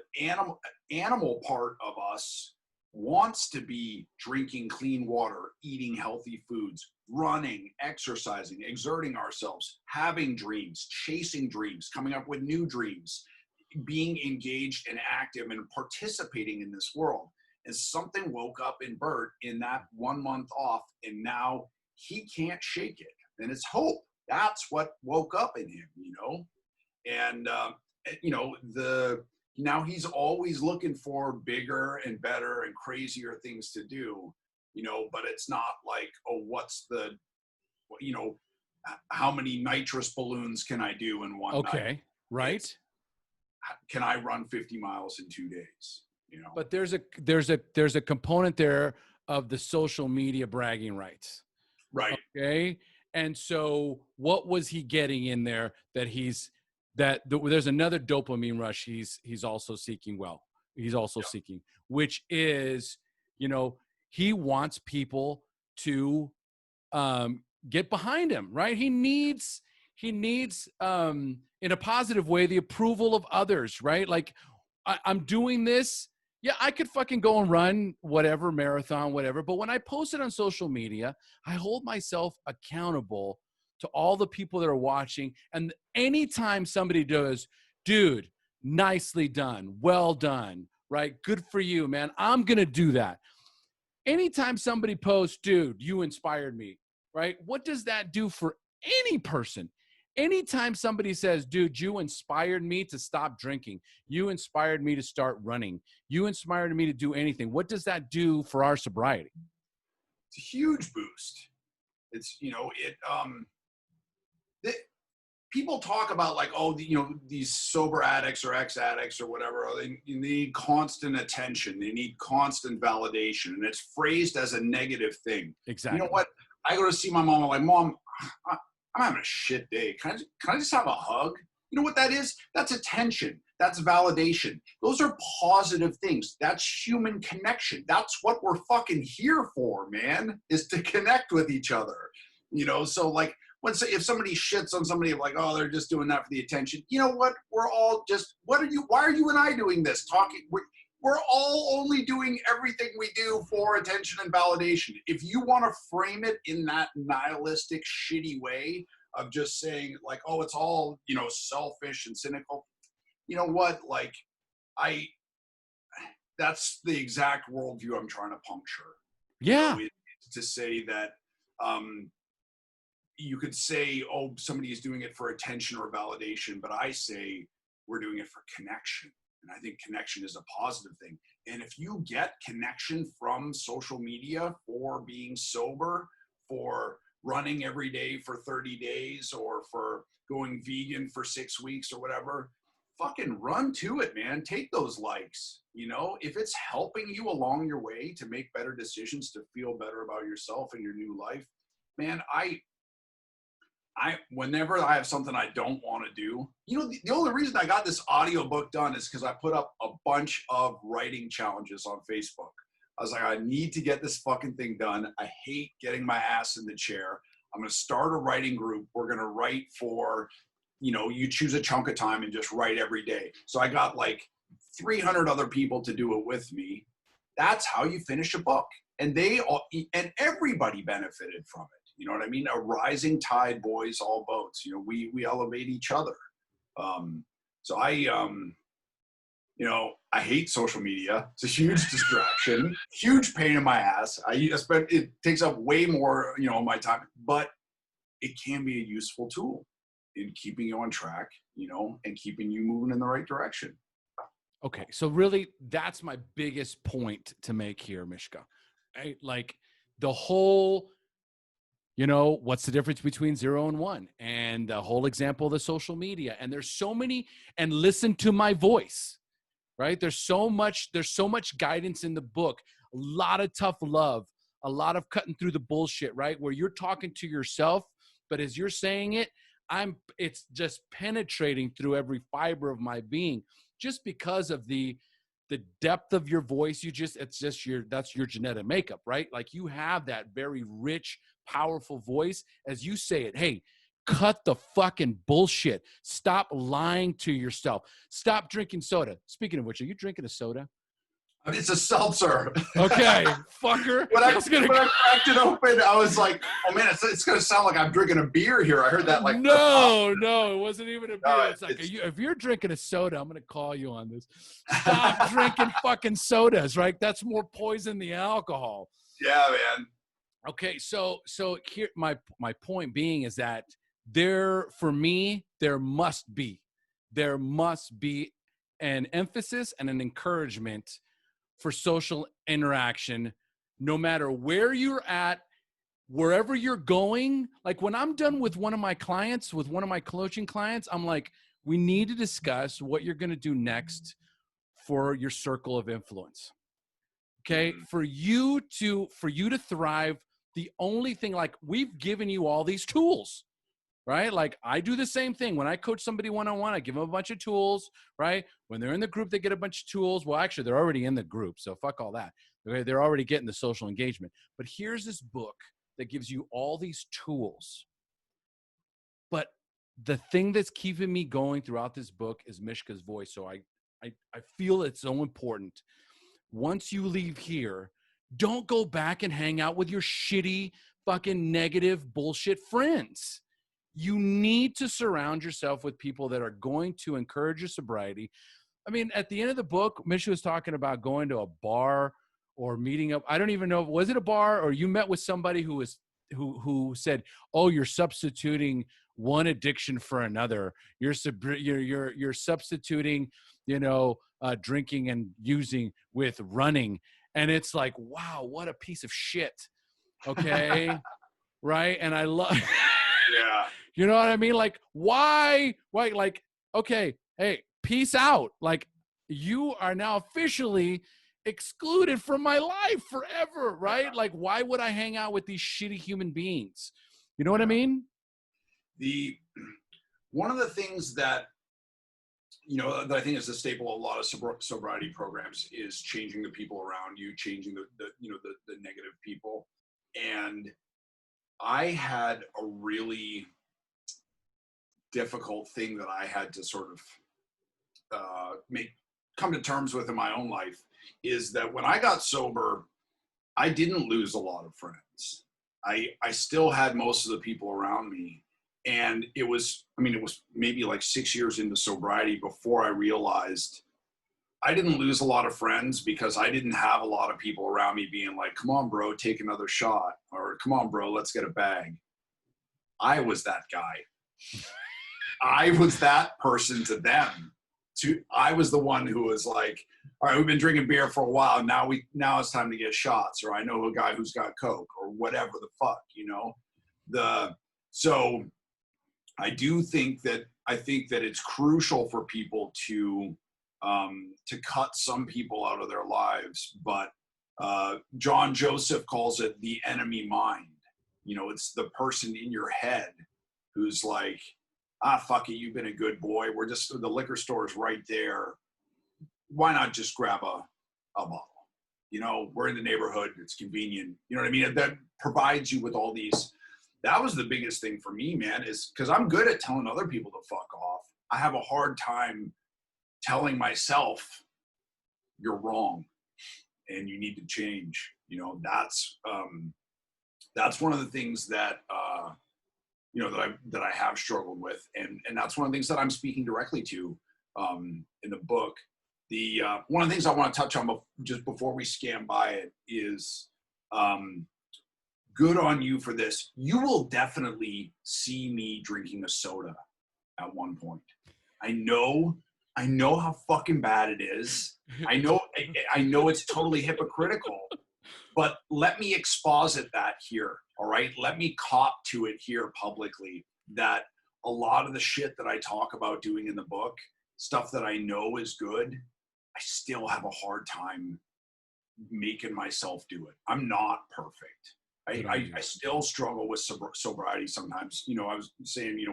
animal part of us wants to be drinking clean water, eating healthy foods, running, exercising, exerting ourselves, having dreams, chasing dreams, coming up with new dreams, being engaged and active and participating in this world. And something woke up in Bert in that 1 month off, and now he can't shake it. And it's hope. That's what woke up in him, And, now he's always looking for bigger and better and crazier things to do, but it's not like, oh, what's the, how many nitrous balloons can I do in one night? Okay, right. Can I run 50 miles in 2 days? But there's a component there of the social media bragging rights. Right. Okay. And so what was he getting in there there's another dopamine rush he's also seeking seeking, which is, he wants people to get behind him, right? He needs in a positive way the approval of others, right? Like I'm doing this. Yeah, I could fucking go and run whatever marathon, whatever. But when I post it on social media, I hold myself accountable to all the people that are watching. And anytime somebody does, dude, nicely done, well done, right? Good for you, man. I'm going to do that. Anytime somebody posts, dude, you inspired me, right? What does that do for any person? Anytime somebody says, dude, you inspired me to stop drinking. You inspired me to start running. You inspired me to do anything. What does that do for our sobriety? It's a huge boost. It's, people talk about like, oh, these sober addicts or ex-addicts or whatever, they need constant attention. They need constant validation. And it's phrased as a negative thing. Exactly. You know what? I go to see my mom. I'm like, Mom, I'm having a shit day. Can I just have a hug? You know what that is? That's attention. That's validation. Those are positive things. That's human connection. That's what we're fucking here for, man, is to connect with each other. So like, if somebody shits on somebody, like, oh, they're just doing that for the attention. You know what? We're all just, why are you and I doing this? We're all only doing everything we do for attention and validation. If you want to frame it in that nihilistic, shitty way of just saying like, oh, it's all, selfish and cynical. You know what? Like, that's the exact worldview I'm trying to puncture. Yeah. To say that, you could say, oh, somebody is doing it for attention or validation, but I say we're doing it for connection. And I think connection is a positive thing. And if you get connection from social media for being sober, for running every day for 30 days, or for going vegan for 6 weeks or whatever, fucking run to it, man. Take those likes. If it's helping you along your way to make better decisions, to feel better about yourself and your new life, man, whenever I have something I don't want to do, the only reason I got this audiobook done is because I put up a bunch of writing challenges on Facebook. I was like, I need to get this fucking thing done. I hate getting my ass in the chair. I'm going to start a writing group. We're going to write for, you choose a chunk of time and just write every day. So I got like 300 other people to do it with me. That's how you finish a book. And everybody benefited from it. You know what I mean? A rising tide, boys, all boats. We elevate each other. So I hate social media. It's a huge distraction, huge pain in my ass. It takes up way more, of my time, but it can be a useful tool in keeping you on track, and keeping you moving in the right direction. Okay. So really, that's my biggest point to make here, Mishka. Right? Like the whole, what's the difference between 0 and 1, and the whole example of the social media. And there's so many, and listen to my voice, right? There's so much guidance in the book, a lot of tough love, a lot of cutting through the bullshit, right? Where you're talking to yourself, but as you're saying it, it's just penetrating through every fiber of my being, just because of the depth of your voice. That's your genetic makeup, right? Like you have that very rich, powerful voice. As you say it, hey, cut the fucking bullshit. Stop lying to yourself. Stop drinking soda. Speaking of which, are you drinking a soda? It's a seltzer. Okay, fucker. When I cracked it open, I was like, oh man, it's going to sound like I'm drinking a beer here. I heard that like. No, it wasn't even a beer. It's like, if you're drinking a soda, I'm going to call you on this. Stop drinking fucking sodas, right? That's more poison than alcohol. Yeah, man. Okay, so here, my point being is that there must be an emphasis and an encouragement for social interaction, no matter where you're at, wherever you're going. Like when I'm done with one of my coaching clients, I'm like, we need to discuss what you're going to do next for your circle of influence. Okay. For you to thrive, the only thing, like we've given you all these tools, right? Like I do the same thing. When I coach somebody one-on-one, I give them a bunch of tools, right? When they're in the group, they get a bunch of tools. Well, actually they're already in the group. So fuck all that. Okay? They're already getting the social engagement, but here's this book that gives you all these tools. But the thing that's keeping me going throughout this book is Mishka's voice. So I feel it's so important. Once you leave here, don't go back and hang out with your shitty, fucking negative bullshit friends. You need to surround yourself with people that are going to encourage your sobriety. I mean, at the end of the book, Misha was talking about going to a bar or meeting up. I don't even know, was it a bar or you met with somebody who said, "Oh, you're substituting one addiction for another. You're substituting, drinking and using with running." And it's like, wow, what a piece of shit. Okay. right? And I love, Yeah. you know what I mean? Like, why? Right? Like, okay, hey, peace out. Like, you are now officially excluded from my life forever, right? Like, why would I hang out with these shitty human beings? You know what I Yeah. mean? One of the things that, that I think is a staple of a lot of sobriety programs is changing the people around you, changing the negative people. And I had a really difficult thing that I had to sort of come to terms with in my own life, is that when I got sober, I didn't lose a lot of friends. I still had most of the people around me. And it was maybe like 6 years into sobriety before I realized I didn't lose a lot of friends because I didn't have a lot of people around me being like, come on, bro, take another shot. Or come on, bro, let's get a bag. I was that guy. I was that person to them. I was the one who was like, all right, we've been drinking beer for a while. Now it's time to get shots. Or I know a guy who's got Coke or whatever the fuck, So I think that it's crucial for people to cut some people out of their lives. But John Joseph calls it the enemy mind. It's the person in your head who's like, fuck it, you've been a good boy. The liquor store is right there. Why not just grab a bottle? We're in the neighborhood. It's convenient. You know what I mean? That provides you with all these. That was the biggest thing for me, man, is because I'm good at telling other people to fuck off. I have a hard time telling myself you're wrong and you need to change. That's one of the things that that I have struggled with, and that's one of the things that I'm speaking directly to in the book. One of the things I want to touch on just before we scan by it is good on you for this. You will definitely see me drinking a soda at one point. I know how fucking bad it is. I know it's totally hypocritical, but let me exposit that here. All right. Let me cop to it here publicly that a lot of the shit that I talk about doing in the book, stuff that I know is good, I still have a hard time making myself do it. I'm not perfect. I still struggle with sobriety sometimes. I was saying,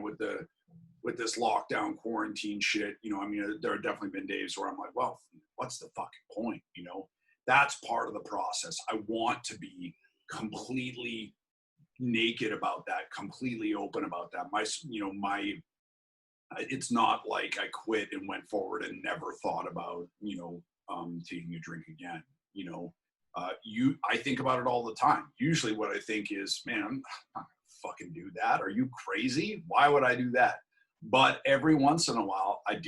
with this lockdown quarantine shit, there have definitely been days where I'm like, well, what's the fucking point? That's part of the process. I want to be completely naked about that, completely open about that. It's not like I quit and went forward and never thought about, taking a drink again. I think about it all the time. Usually what I think is, man, I'm not gonna fucking do that. Are you crazy? Why would I do that? But every once in a while I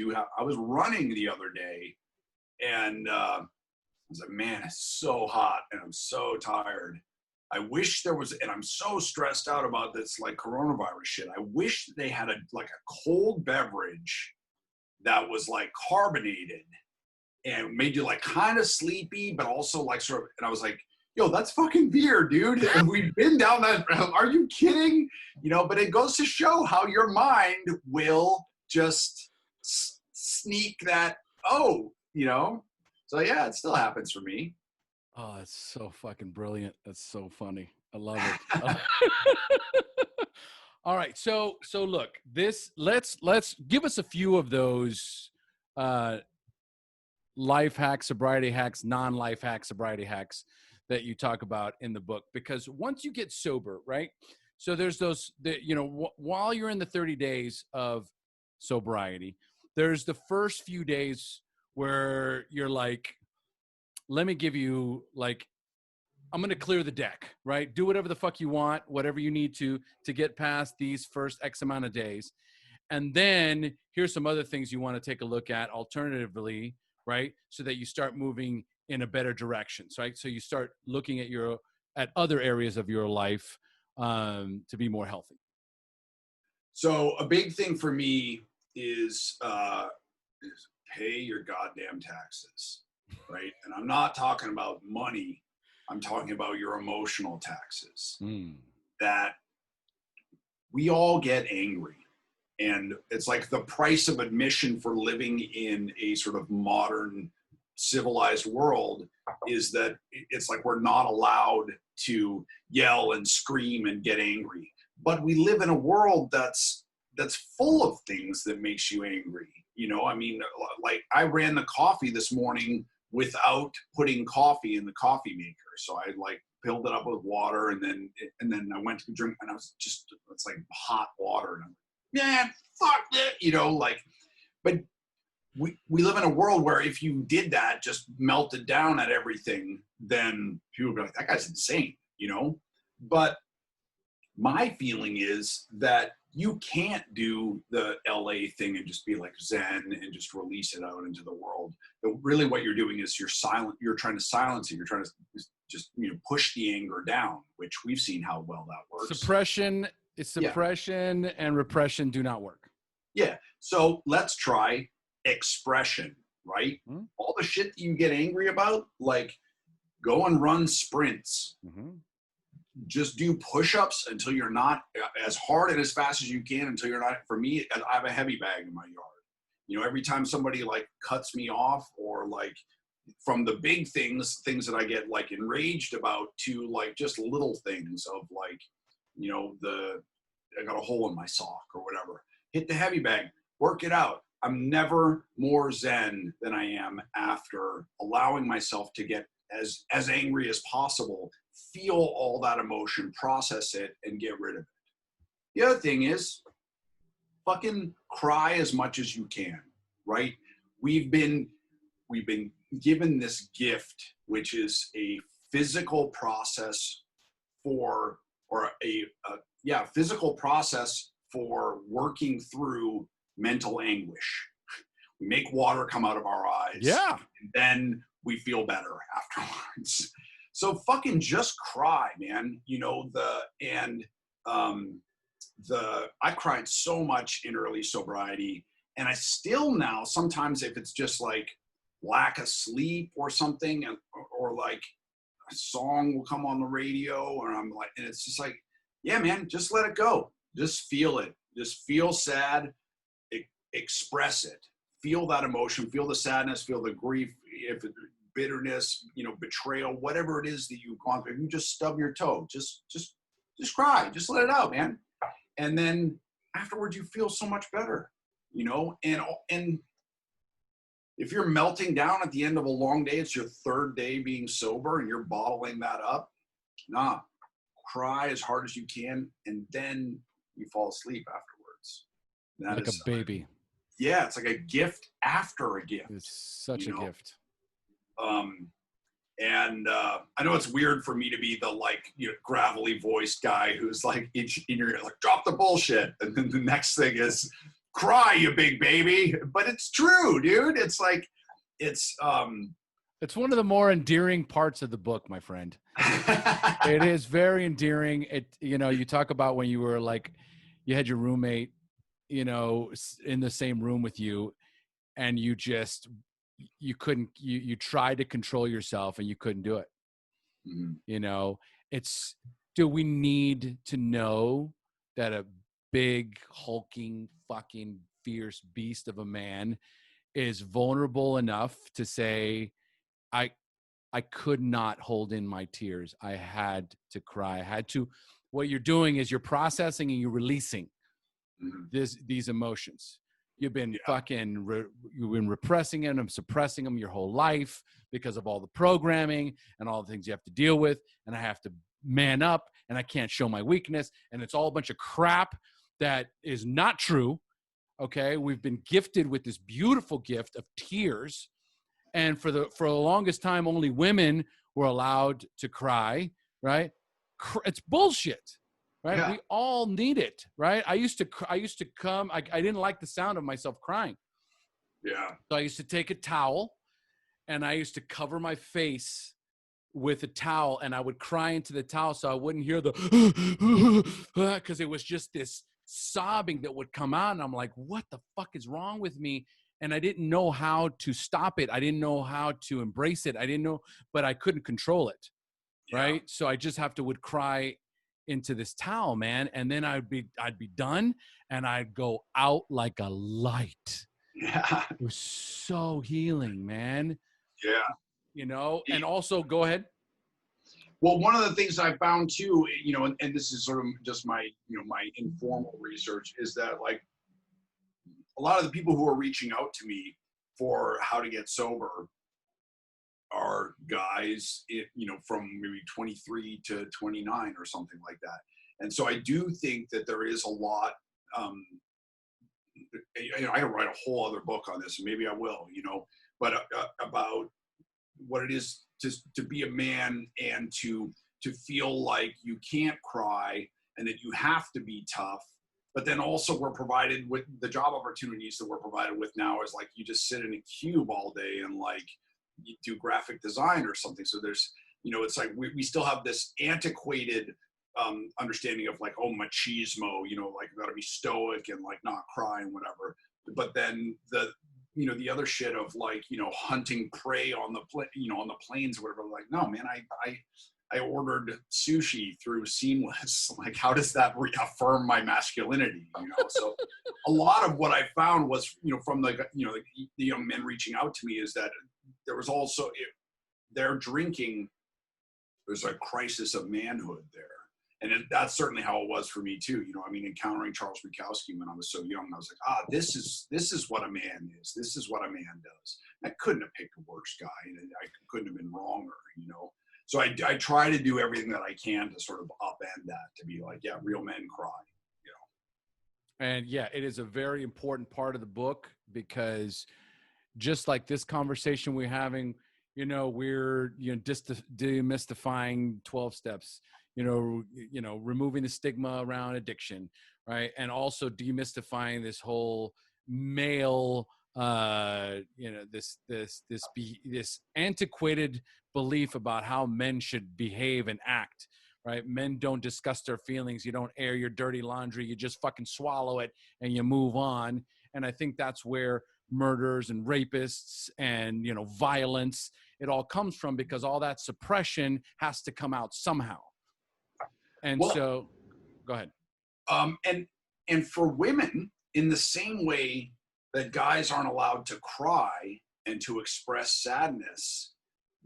was running the other day and I was like, man, it's so hot and I'm so tired. I wish there was, and I'm so stressed out about this like coronavirus shit. I wish they had a cold beverage that was like carbonated and made you like kind of sleepy, but also like sort of, and I was like, yo, that's fucking beer, dude. And we've been down that, are you kidding? But it goes to show how your mind will just sneak that, so yeah, it still happens for me. Oh, it's so fucking brilliant. That's so funny. I love it. All right. So look, let's give us a few of those life hacks, sobriety hacks, non-life hacks, sobriety hacks that you talk about in the book. Because once you get sober, right? So there's those that, while you're in the 30 days of sobriety, there's the first few days where you're like, let me give you I'm going to clear the deck, right? Do whatever the fuck you want, whatever you need to get past these first X amount of days. And then here's some other things you want to take a look at alternatively, right? So that you start moving in a better direction, right? So you start looking at other areas of your life to be more healthy. So a big thing for me is pay your goddamn taxes, right? And I'm not talking about money. I'm talking about your emotional taxes. That we all get angry. And it's like the price of admission for living in a sort of modern civilized world is that it's like we're not allowed to yell and scream and get angry. But we live in a world that's full of things that makes you angry. You know, I mean, like I ran the coffee this morning without putting coffee in the coffee maker. So I like filled it up with water and then I went to drink and it's like hot water. And I'm like, man, fuck it. You know, like, but we live in a world where if you did that, just melted down at everything, then people would be like, that guy's insane, you know? But my feeling is that you can't do the LA thing and just be like Zen and just release it out into the world. But really what you're doing is you're trying to silence it. You're trying to just, you know, push the anger down, which we've seen how well that works. Suppression and repression do not work. Yeah. So let's try expression, right? Mm-hmm. All the shit that you get angry about, like go and run sprints. Mm-hmm. Just do push-ups until you're not as hard and as fast as you can until you're not. For me, I have a heavy bag in my yard. You know, every time somebody like cuts me off, or like from the big things that I get like enraged about, to like just little things of like, you know, I got a hole in my sock or whatever. Hit the heavy bag, work it out. I'm never more zen than I am after allowing myself to get as angry as possible, feel all that emotion, process it, and get rid of it. The other thing is fucking cry as much as you can, right? We've been given this gift, which is a physical process physical process for working through mental anguish. We make water come out of our eyes. Yeah. And then we feel better afterwards. So fucking just cry, man. You know, I cried so much in early sobriety, and I still now, sometimes if it's just like lack of sleep or something, or like a song will come on the radio, and it's just like, yeah, man, just let it go. Just feel it. Just feel sad. Express it. Feel that emotion. Feel the sadness. Feel the grief. If it, bitterness, you know, betrayal, whatever it is that you've gone through, if you just stub your toe, just cry. Just let it out, man. And then afterwards, you feel so much better, you know. And if you're melting down at the end of a long day, it's your third day being sober, and you're bottling that up. Cry as hard as you can, and then you fall asleep afterwards. That like is a baby. Yeah, it's like a gift after a gift. It's such a gift. I know it's weird for me to be the like, you know, gravelly voiced guy who's like in your ear, like, drop the bullshit, and then the next thing is cry, you big baby. But it's true, dude. It's like it's one of the more endearing parts of the book, my friend. It is very endearing. You know, you talk about when you were like, you had your roommate, you know, in the same room with you, and you tried to control yourself and you couldn't do it. Mm-hmm. You know, do we need to know that a big, hulking, fucking fierce beast of a man is vulnerable enough to say, I could not hold in my tears. I had to cry. What you're doing is you're processing and you're releasing these emotions. You've been you've been repressing them and suppressing them your whole life because of all the programming and all the things you have to deal with. And I have to man up, and I can't show my weakness. And it's all a bunch of crap that is not true. Okay. We've been gifted with this beautiful gift of tears. And for the longest time, only women were allowed to cry, right? It's bullshit. Right. Yeah. We all need it. Right. I used to come. I didn't like the sound of myself crying. Yeah. So I used to take a towel and I used to cover my face with a towel, and I would cry into the towel so I wouldn't hear the because it was just this sobbing that would come out. And I'm like, what the fuck is wrong with me? And I didn't know how to stop it. I didn't know how to embrace it. I didn't know, but I couldn't control it. Right. So I just would cry into this towel, man. And then I'd be done and I'd go out like a light. Yeah. It was so healing, man. Yeah. You know, and also go ahead. Well, one of the things I found too, you know, and this is sort of just my, you know, my informal research, is that like a lot of the people who are reaching out to me for how to get sober are guys, you know, from maybe 23 to 29 or something like that. And so I do think that there is a lot, you know, I could write a whole other book on this, and maybe I will, you know, but about what it is to be a man and to feel like you can't cry and that you have to be tough. But then also we're provided with the job opportunities that we're provided with now is like you just sit in a cube all day and like you do graphic design or something. So there's, you know, it's like we still have this antiquated understanding of like, oh, machismo, you know, like you gotta be stoic and like not cry and whatever. But then you know, the other shit of like, you know, hunting prey on the you know, on the plains or whatever. Like, no, man, I ordered sushi through Seamless. Like, how does that reaffirm my masculinity? You know, so a lot of what I found was, you know, from the, you know, the young men reaching out to me is that there was also their drinking. There's a crisis of manhood there. And that's certainly how it was for me too. You know, I mean, encountering Charles Bukowski when I was so young, I was like, this is what a man is. This is what a man does. I couldn't have picked a worse guy, and I couldn't have been wronger. You know, so I try to do everything that I can to sort of upend that, to be like, yeah, real men cry. You know, and yeah, it is a very important part of the book because just like this conversation we're having, you know, we're, you know, demystifying 12 steps. You know, removing the stigma around addiction, right? And also demystifying this whole male, you know, this antiquated belief about how men should behave and act, right? Men don't discuss their feelings. You don't air your dirty laundry. You just fucking swallow it and you move on. And I think that's where murders and rapists and, you know, violence, it all comes from, because all that suppression has to come out somehow. And well, so, go ahead. And for women, in the same way that guys aren't allowed to cry and to express sadness,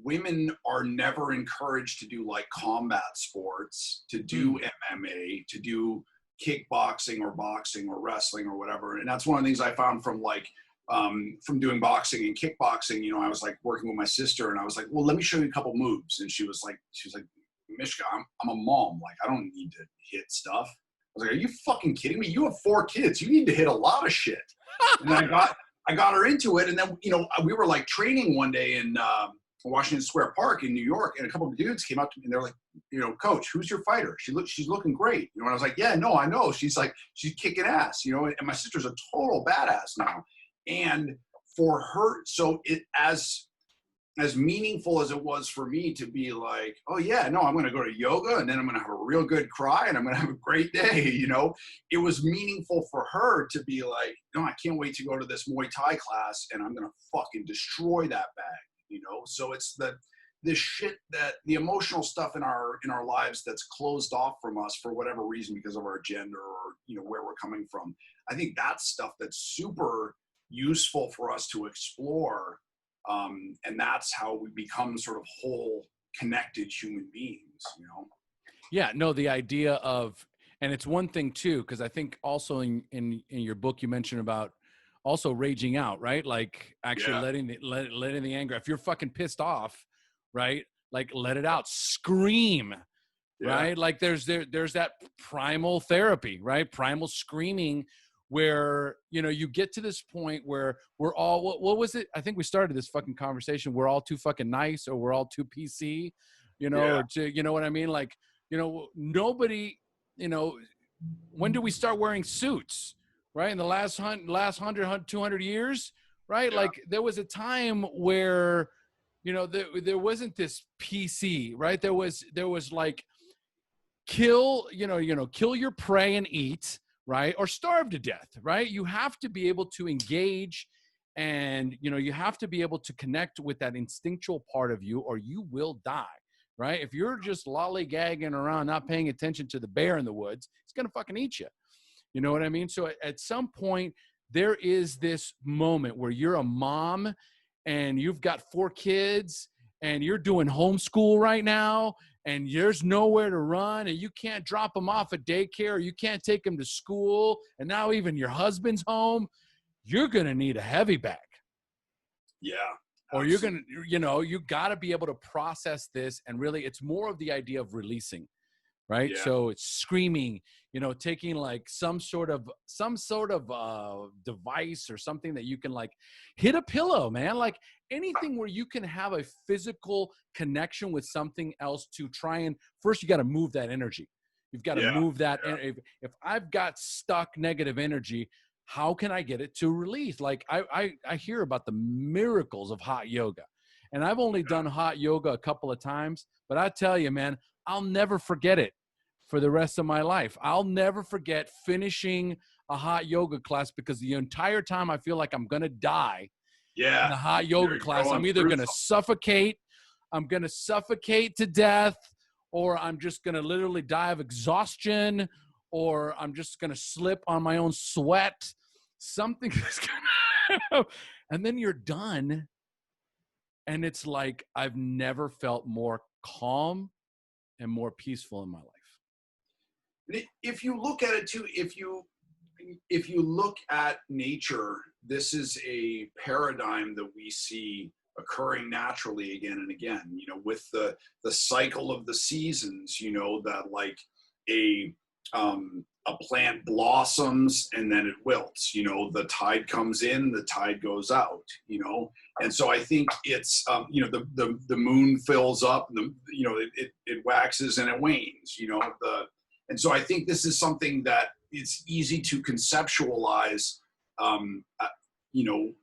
women are never encouraged to do like combat sports, to do MMA, to do kickboxing or boxing or wrestling or whatever. And that's one of the things I found from like, from doing boxing and kickboxing. You know, I was like working with my sister, and I was like, well, let me show you a couple moves. And she was like, Mishka, I'm a mom. Like, I don't need to hit stuff. I was like, are you fucking kidding me? You have 4 kids. You need to hit a lot of shit. And then I got her into it. And then, you know, we were like training one day in Washington Square Park in New York. And a couple of dudes came up to me and they're like, you know, coach, who's your fighter? She's looking great. You know, and I was like, yeah, no, I know. She's kicking ass, you know, and my sister's a total badass now. And for her, so it, as meaningful as it was for me to be like, oh yeah, no, I'm going to go to yoga and then I'm going to have a real good cry and I'm going to have a great day. You know, it was meaningful for her to be like, no, I can't wait to go to this Muay Thai class and I'm going to fucking destroy that bag. You know, so it's this shit, that the emotional stuff in our lives that's closed off from us for whatever reason, because of our gender or, you know, where we're coming from. I think that's stuff that's super useful for us to explore. And that's how we become sort of whole, connected human beings, you know? Yeah, no, the idea of, and it's one thing too, because I think also in your book, you mentioned about also raging out, right? Like actually letting the anger, if you're fucking pissed off, right? Like let it out, scream, right? Like there's that primal therapy, right? Primal screaming, where, you know, you get to this point where we're all, what was it? I think we started this fucking conversation. We're all too fucking nice, or we're all too PC, you know, or to, you know what I mean? Like, you know, nobody, you know, when do we start wearing suits, right? In the last 100, 200 years, right? Yeah. Like there was a time where, you know, there wasn't this PC, right? There was like, kill your prey and eat, right? Or starve to death, right? You have to be able to engage, and, you know, you have to be able to connect with that instinctual part of you, or you will die, right? If you're just lollygagging around, not paying attention to the bear in the woods, it's going to fucking eat you. You know what I mean? So at some point, there is this moment where you're a mom and you've got 4 kids and you're doing homeschool right now and there's nowhere to run and you can't drop them off at daycare or you can't take them to school and now even your husband's home, you're going to need a heavy bag. Yeah. Or you're going to, you know, you got to be able to process this. And really, it's more of the idea of releasing, right? Yeah. So it's screaming, you know, taking like some sort of device or something that you can like hit a pillow, man, like anything where you can have a physical connection with something else to try and first, you got to move that energy. You've got to move that. Yeah. If I've got stuck negative energy, how can I get it to release? Like I hear about the miracles of hot yoga, and I've only done hot yoga a couple of times, but I tell you, man, I'll never forget it for the rest of my life. I'll never forget finishing a hot yoga class because the entire time I feel like I'm going to die in the hot yoga class. I'm either going to suffocate, I'm going to suffocate to death, or I'm just going to literally die of exhaustion, or I'm just going to slip on my own sweat. Something is going to, and then you're done. And it's like, I've never felt more calm and more peaceful in my life. If you look at it too, if you look at nature, this is a paradigm that we see occurring naturally again and again, you know, with the cycle of the seasons, you know, that like a plant blossoms and then it wilts, you know, the tide comes in, the tide goes out, you know. And so I think it's, you know, the moon fills up, you know, it waxes and it wanes, you know, and so I think this is something that it's easy to conceptualize, you know,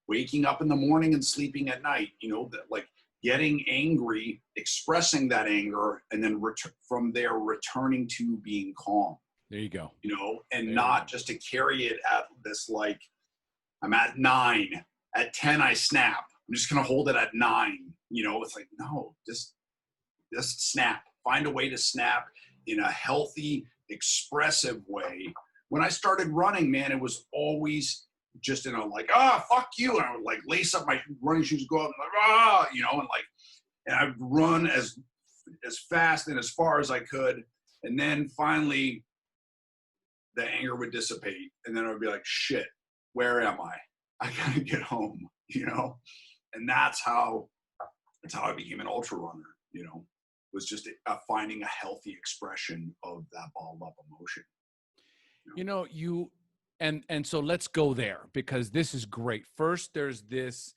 waking up in the morning and sleeping at night, you know, that like getting angry, expressing that anger, and then from there returning to being calm. There you go. You know, and not just to carry it at this, like, I'm at 9, at 10 I snap. I'm just gonna hold it at 9. You know, it's like, no, just snap. Find a way to snap in a healthy, expressive way. When I started running, man, it was always just in a like, fuck you. And I would like lace up my running shoes, go out and like, you know, and I'd run as fast and as far as I could. And then finally the anger would dissipate. And then I would be like, shit, where am I? I gotta get home, you know? And that's how I became an ultra runner, you know, was just finding a healthy expression of that bottled up emotion. You know, and so let's go there because this is great. First, there's this,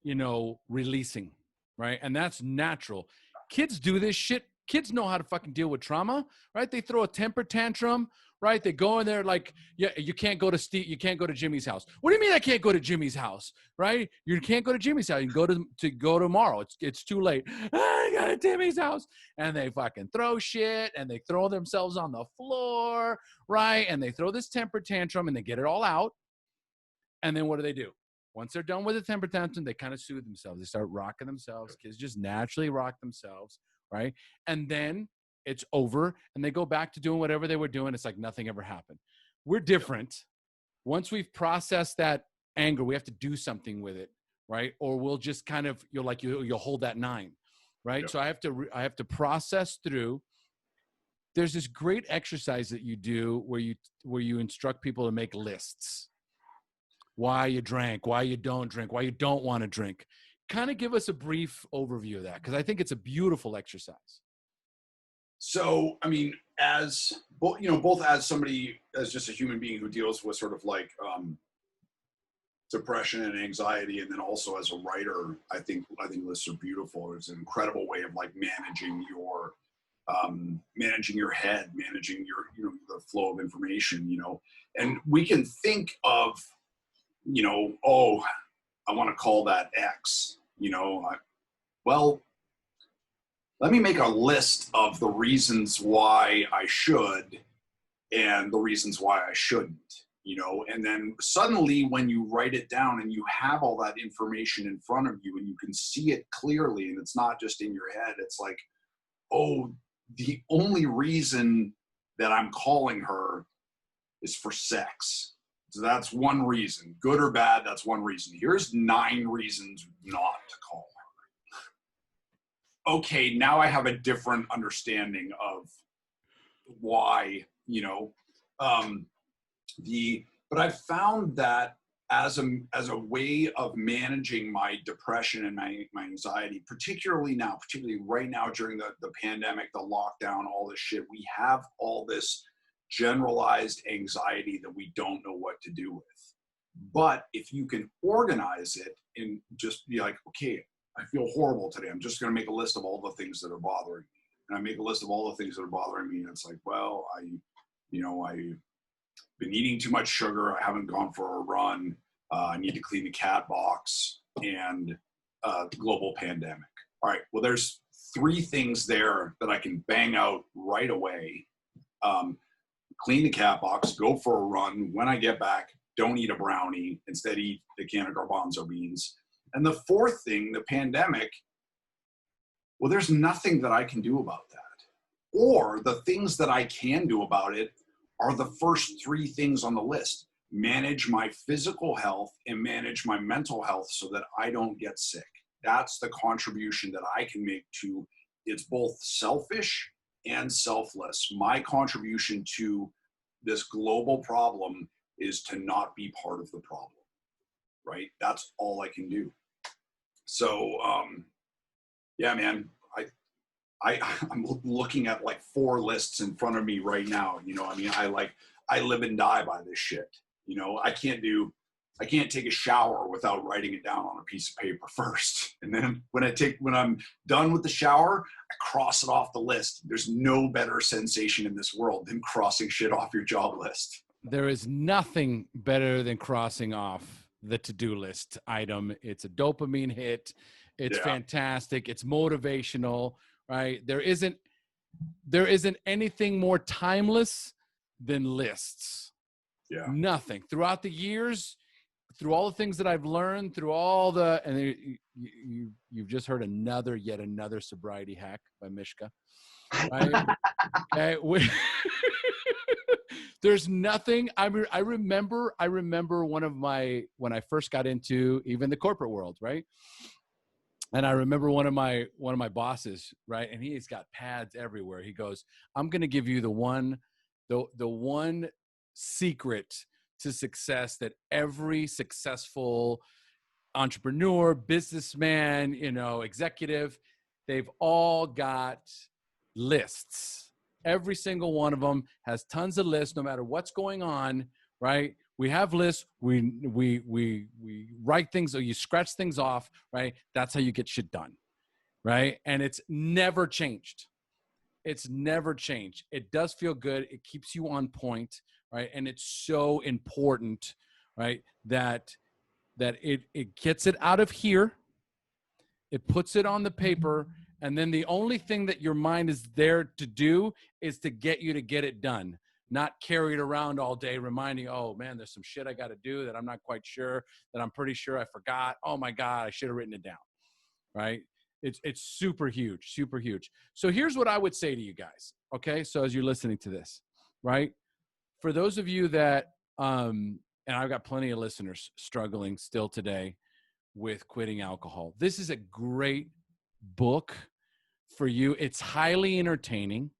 you know, releasing, right? And that's natural. Kids do this shit. Kids know how to fucking deal with trauma, right? They throw a temper tantrum, right? They go in there like, yeah, you can't go to Jimmy's house. What do you mean I can't go to Jimmy's house, right? You can't go to Jimmy's house. You can go tomorrow. It's too late. I got to Jimmy's house. And they fucking throw shit and they throw themselves on the floor, right? And they throw this temper tantrum and they get it all out. And then what do? Once they're done with the temper tantrum, they kind of soothe themselves. They start rocking themselves. Kids just naturally rock themselves, right? And then it's over and they go back to doing whatever they were doing. It's like nothing ever happened. We're different. Once we've processed that anger, we have to do something with it, right? Or we'll just kind of, you'll hold that 9, right? Yep. So I have to process through. There's this great exercise that you do where you instruct people to make lists. Why you drank, why you don't drink, why you don't want to drink. Kind of give us a brief overview of that, because I think it's a beautiful exercise. So, I mean, as both as somebody, as just a human being who deals with sort of like depression and anxiety, and then also as a writer, I think lists are beautiful. It's an incredible way of like managing your head, managing your, the flow of information, and we can think of, I want to call that X, well, let me make a list of the reasons why I should and the reasons why I shouldn't, and then suddenly when you write it down and you have all that information in front of you and you can see it clearly and it's not just in your head, it's like, oh, the only reason that I'm calling her is for sex. So that's one reason. Good or bad, that's one reason. Here's 9 reasons not to call her. Okay, now I have a different understanding of why, but I've found that as a way of managing my depression and my anxiety, particularly right now during the pandemic, the lockdown, all this shit, we have all this generalized anxiety that we don't know what to do with. But if you can organize it and just be like, okay, I feel horrible today, I'm just going to make a list of all the things that are bothering me. And I make a list of all the things that are bothering me. And it's like, well, I've been eating too much sugar. I haven't gone for a run. I need to clean the cat box, and global pandemic. All right, well, there's 3 things there that I can bang out right away. Clean the cat box, go for a run. When I get back, don't eat a brownie. Instead, eat the can of garbanzo beans. And the 4th thing, the pandemic, well, there's nothing that I can do about that. Or the things that I can do about it are the first 3 things on the list. Manage my physical health and manage my mental health so that I don't get sick. That's the contribution that I can make to, it's both selfish and selfless. My contribution to this global problem is to not be part of the problem, right? That's all I can do. So, yeah, man, I'm looking at like 4 lists in front of me right now. I live and die by this shit. I can't take a shower without writing it down on a piece of paper first. And then when I'm done with the shower, I cross it off the list. There's no better sensation in this world than crossing shit off your job list. There is nothing better than crossing off the to-do list item. It's a dopamine hit. It's fantastic. It's motivational, right? There isn't anything more timeless than lists. Yeah. Nothing. Throughout the years, through all the things that I've learned, and you've just heard yet another sobriety hack by Mishka, right? Okay. There's nothing. I remember when I first got into even the corporate world, right? And I remember one of my bosses, right? And he's got pads everywhere. He goes, "I'm going to give you the one secret to success that every successful entrepreneur, businessman, executive, they've all got lists. Every single one of them has tons of lists, no matter what's going on, right? We have lists. We write things, or you scratch things off, right? That's how you get shit done, right? And it's never changed. It's never changed. It does feel good. It keeps you on point, right? And it's so important, right? That it gets it out of here. It puts it on the paper. And then the only thing that your mind is there to do is to get you to get it done, not carry it around all day, reminding, oh man, there's some shit I got to do that I'm not quite sure, that I'm pretty sure I forgot. Oh my God, I should have written it down, right? It's super huge, super huge. So here's what I would say to you guys. Okay. So as you're listening to this, right? For those of you that, and I've got plenty of listeners struggling still today with quitting alcohol. This is a great book for you. It's highly entertaining.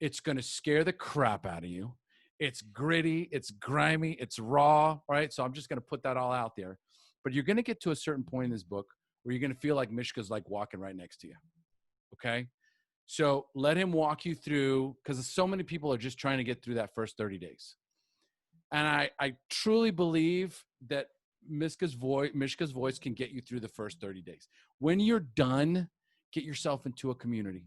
It's going to scare the crap out of you. It's gritty. It's grimy. It's raw. Right. So I'm just going to put that all out there. But you're going to get to a certain point in this book where you're going to feel like Mishka's like walking right next to you. Okay. So let him walk you through, because so many people are just trying to get through that first 30 days. And I truly believe that Mishka's voice can get you through the first 30 days. When you're done, get yourself into a community.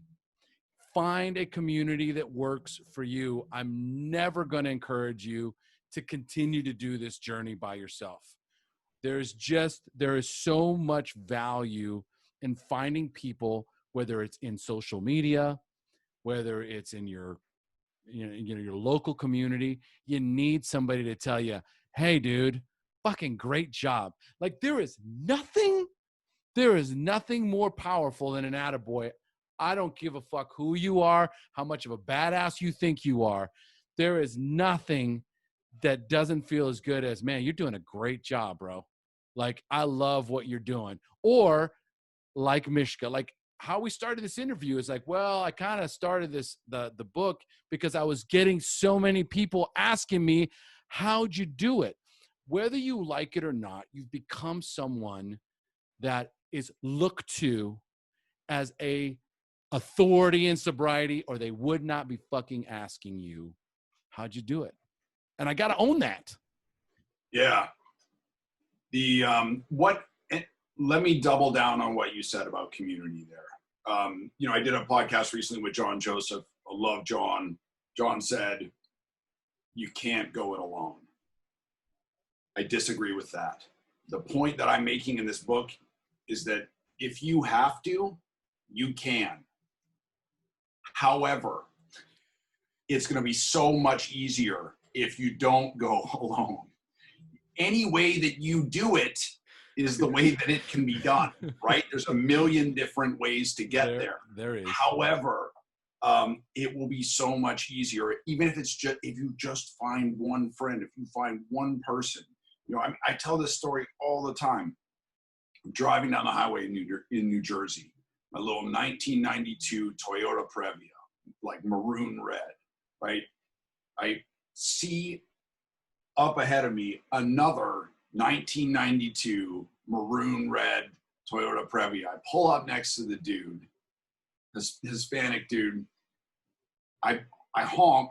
Find a community that works for you. I'm never going to encourage you to continue to do this journey by yourself. There is so much value in finding people, whether it's in social media, whether it's in your your local community. You need somebody to tell you, hey, dude, fucking great job. Like there is nothing more powerful than an attaboy. I don't give a fuck who you are, how much of a badass you think you are. There is nothing that doesn't feel as good as, man, you're doing a great job, bro. Like, I love what you're doing. Or like Mishka, like how we started this interview is like, well, I kind of started the book because I was getting so many people asking me, how'd you do it? Whether you like it or not, you've become someone that is looked to as a authority in sobriety, or they would not be fucking asking you, how'd you do it? And I got to own that. Yeah. Let me double down on what you said about community there. I did a podcast recently with John Joseph. I love John. John said, you can't go it alone. I disagree with that. The point that I'm making in this book is that if you have to, you can. However, it's going to be so much easier if you don't go alone. Any way that you do it is the way that it can be done, right? There's a million different ways to get there. There is. However, it will be so much easier, even if if you just find one friend, if you find one person. I tell this story all the time. I'm driving down the highway in New Jersey, my little 1992 Toyota Previa, like maroon red, right? I see up ahead of me another 1992 maroon red Toyota Previa. I pull up next to the dude, this Hispanic dude. I honk,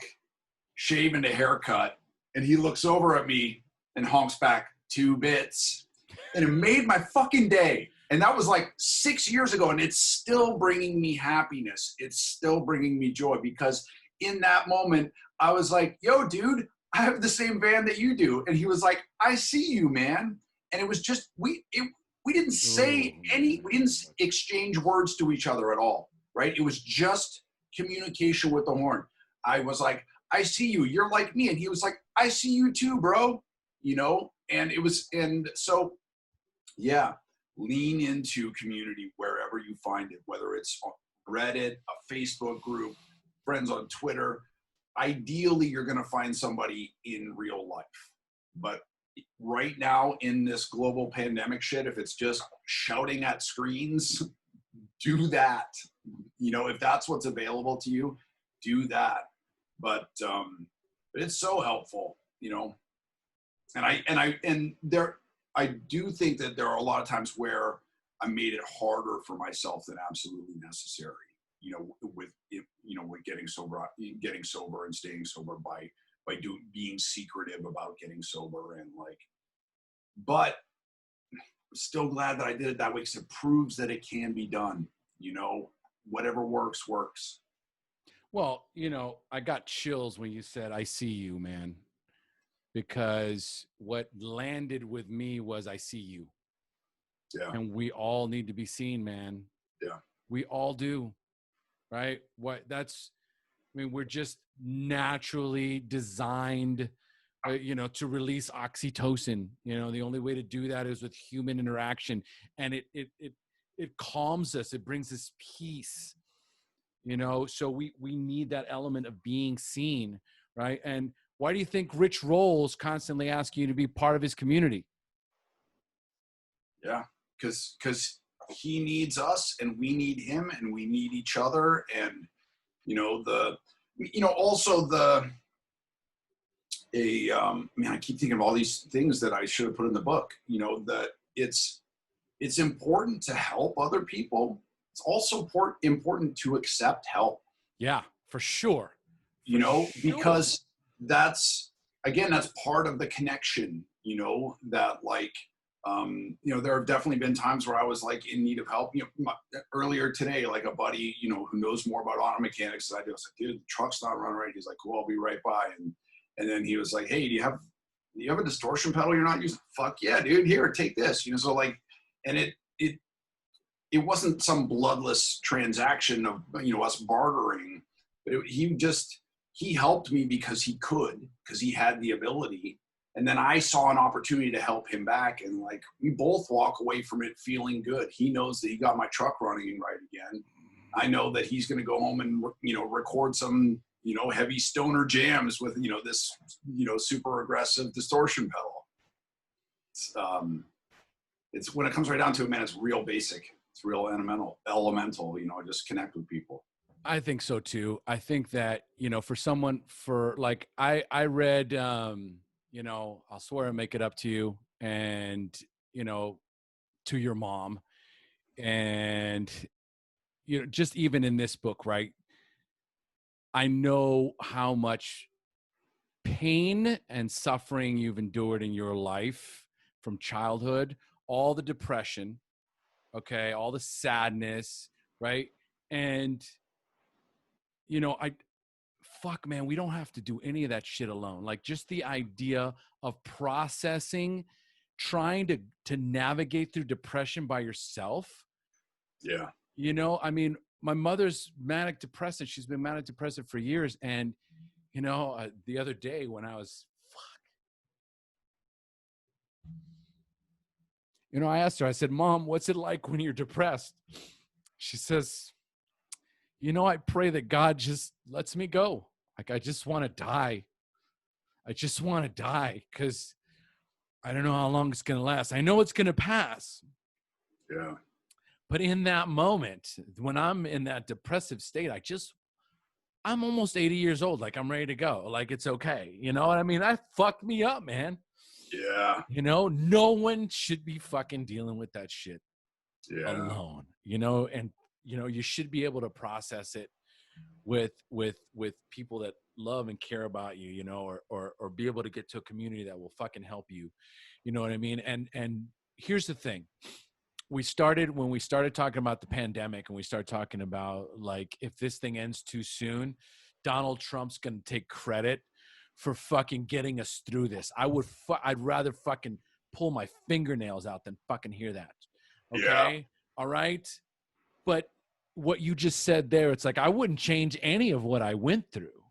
shave and a haircut, and he looks over at me and honks back 2 bits. And it made my fucking day. And that was like 6 years ago, and it's still bringing me happiness. It's still bringing me joy, because in that moment, I was like, yo, dude, I have the same van that you do. And he was like, I see you, man. And it was just, we didn't say we didn't exchange words to each other at all, right? It was just communication with the horn. I was like, I see you, you're like me. And he was like, I see you too, bro. And so, yeah, lean into community wherever you find it, whether it's on Reddit, a Facebook group, friends on Twitter. Ideally, you're going to find somebody in real life. But right now in this global pandemic shit, if it's just shouting at screens, do that. If that's what's available to you, do that. But it's so helpful, And I do think that there are a lot of times where I made it harder for myself than absolutely necessary, with getting sober and staying sober by being secretive about getting sober but I'm still glad that I did it that way, because it proves that it can be done. Whatever works. Well, I got chills when you said, I see you, man. Because what landed with me was, I see you. Yeah. And we all need to be seen, man. Yeah. We all do. Right? We're just naturally designed, to release oxytocin. The only way to do that is with human interaction. And it calms us. It brings us peace. So we need that element of being seen, right? And why do you think Rich Rolls constantly asks you to be part of his community? Yeah, because he needs us, and we need him, and we need each other, and I keep thinking of all these things that I should have put in the book. That it's important to help other people. It's also important to accept help. Yeah, for sure. Because that's part of the connection, that there have definitely been times where I was like in need of help. Earlier today, like a buddy, who knows more about auto mechanics than I do, I was like, dude, the truck's not running right. He's like, cool, I'll be right by. And then he was like, hey, do you have a distortion pedal you're not using? Fuck yeah, dude, here, take this. And it wasn't some bloodless transaction of, us bartering, but he just, he helped me because he had the ability. And then I saw an opportunity to help him back. And like, we both walk away from it feeling good. He knows that he got my truck running right again. I know that he's going to go home and, record some, heavy stoner jams with, this, super aggressive distortion pedal. It's when it comes right down to it, man, it's real basic. It's real elemental, just connect with people. I think so too. I think that, I read, I'll swear and make it up to you and, to your mom. And, just even in this book, right? I know how much pain and suffering you've endured in your life from childhood, all the depression, okay, all the sadness, right? And, man, we don't have to do any of that shit alone. Like, just the idea of processing, trying to navigate through depression by yourself. Yeah. My mother's manic depressive. She's been manic depressive for years. And, the other day when I was, I asked her, I said, Mom, what's it like when you're depressed? She says, I pray that God just lets me go. Like, I just want to die. I just want to die because I don't know how long it's going to last. I know it's going to pass. Yeah. But in that moment, when I'm in that depressive state, I'm almost 80 years old. Like, I'm ready to go. Like, it's okay. You know what I mean? That fucked me up, man. Yeah. No one should be fucking dealing with that shit alone, and, you should be able to process it with people that love and care about you, or be able to get to a community that will fucking help you. You know what I mean? And here's the thing. When we started talking about the pandemic and we started talking about, like, if this thing ends too soon, Donald Trump's going to take credit for fucking getting us through this. I'd rather fucking pull my fingernails out than fucking hear that. Okay. Yeah. All right. But what you just said there, it's like, I wouldn't change any of what I went through,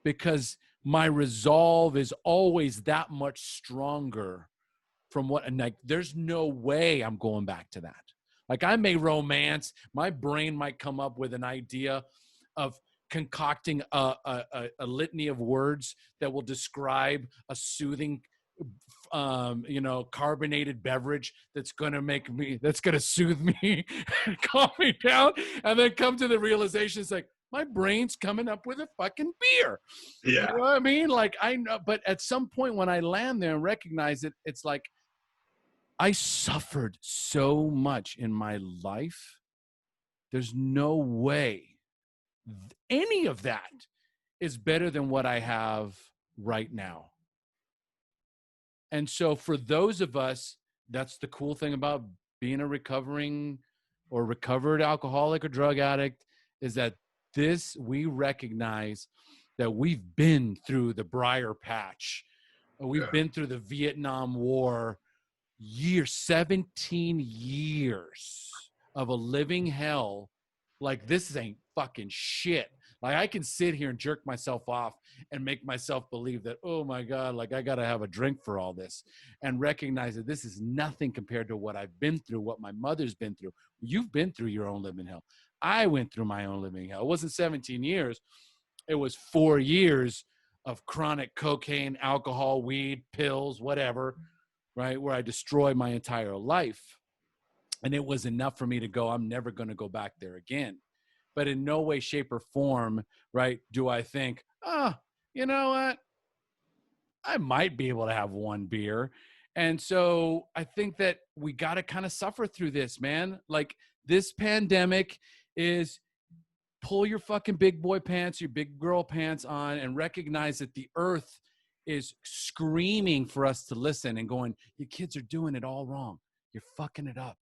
because my resolve is always that much stronger from and like, there's no way I'm going back to that. Like, I may romance, my brain might come up with an idea of concocting a litany of words that will describe a soothing, carbonated beverage that's going to soothe me and calm me down, and then come to the realization, it's like, my brain's coming up with a fucking beer. Yeah. You know what I mean? Like, I know, but at some point when I land there and recognize it, it's like, I suffered so much in my life. There's no way any of that is better than what I have right now. And so for those of us, that's the cool thing about being a recovering or recovered alcoholic or drug addict, is that we recognize that we've been through the briar patch. We've been through the Vietnam War, 17 years of a living hell. Like, this ain't fucking shit. Like, I can sit here and jerk myself off and make myself believe that, oh my God, like, I got to have a drink for all this, and recognize that this is nothing compared to what I've been through, what my mother's been through. You've been through your own living hell. I went through my own living hell. It wasn't 17 years. It was 4 years of chronic cocaine, alcohol, weed, pills, whatever, right? Where I destroyed my entire life. And it was enough for me to go, I'm never going to go back there again. But in no way, shape, or form, right, do I think, you know what? I might be able to have one beer. And so I think that we got to kind of suffer through this, man. Like, this pandemic is, pull your fucking big boy pants, your big girl pants on, and recognize that the earth is screaming for us to listen and going, you kids are doing it all wrong. You're fucking it up.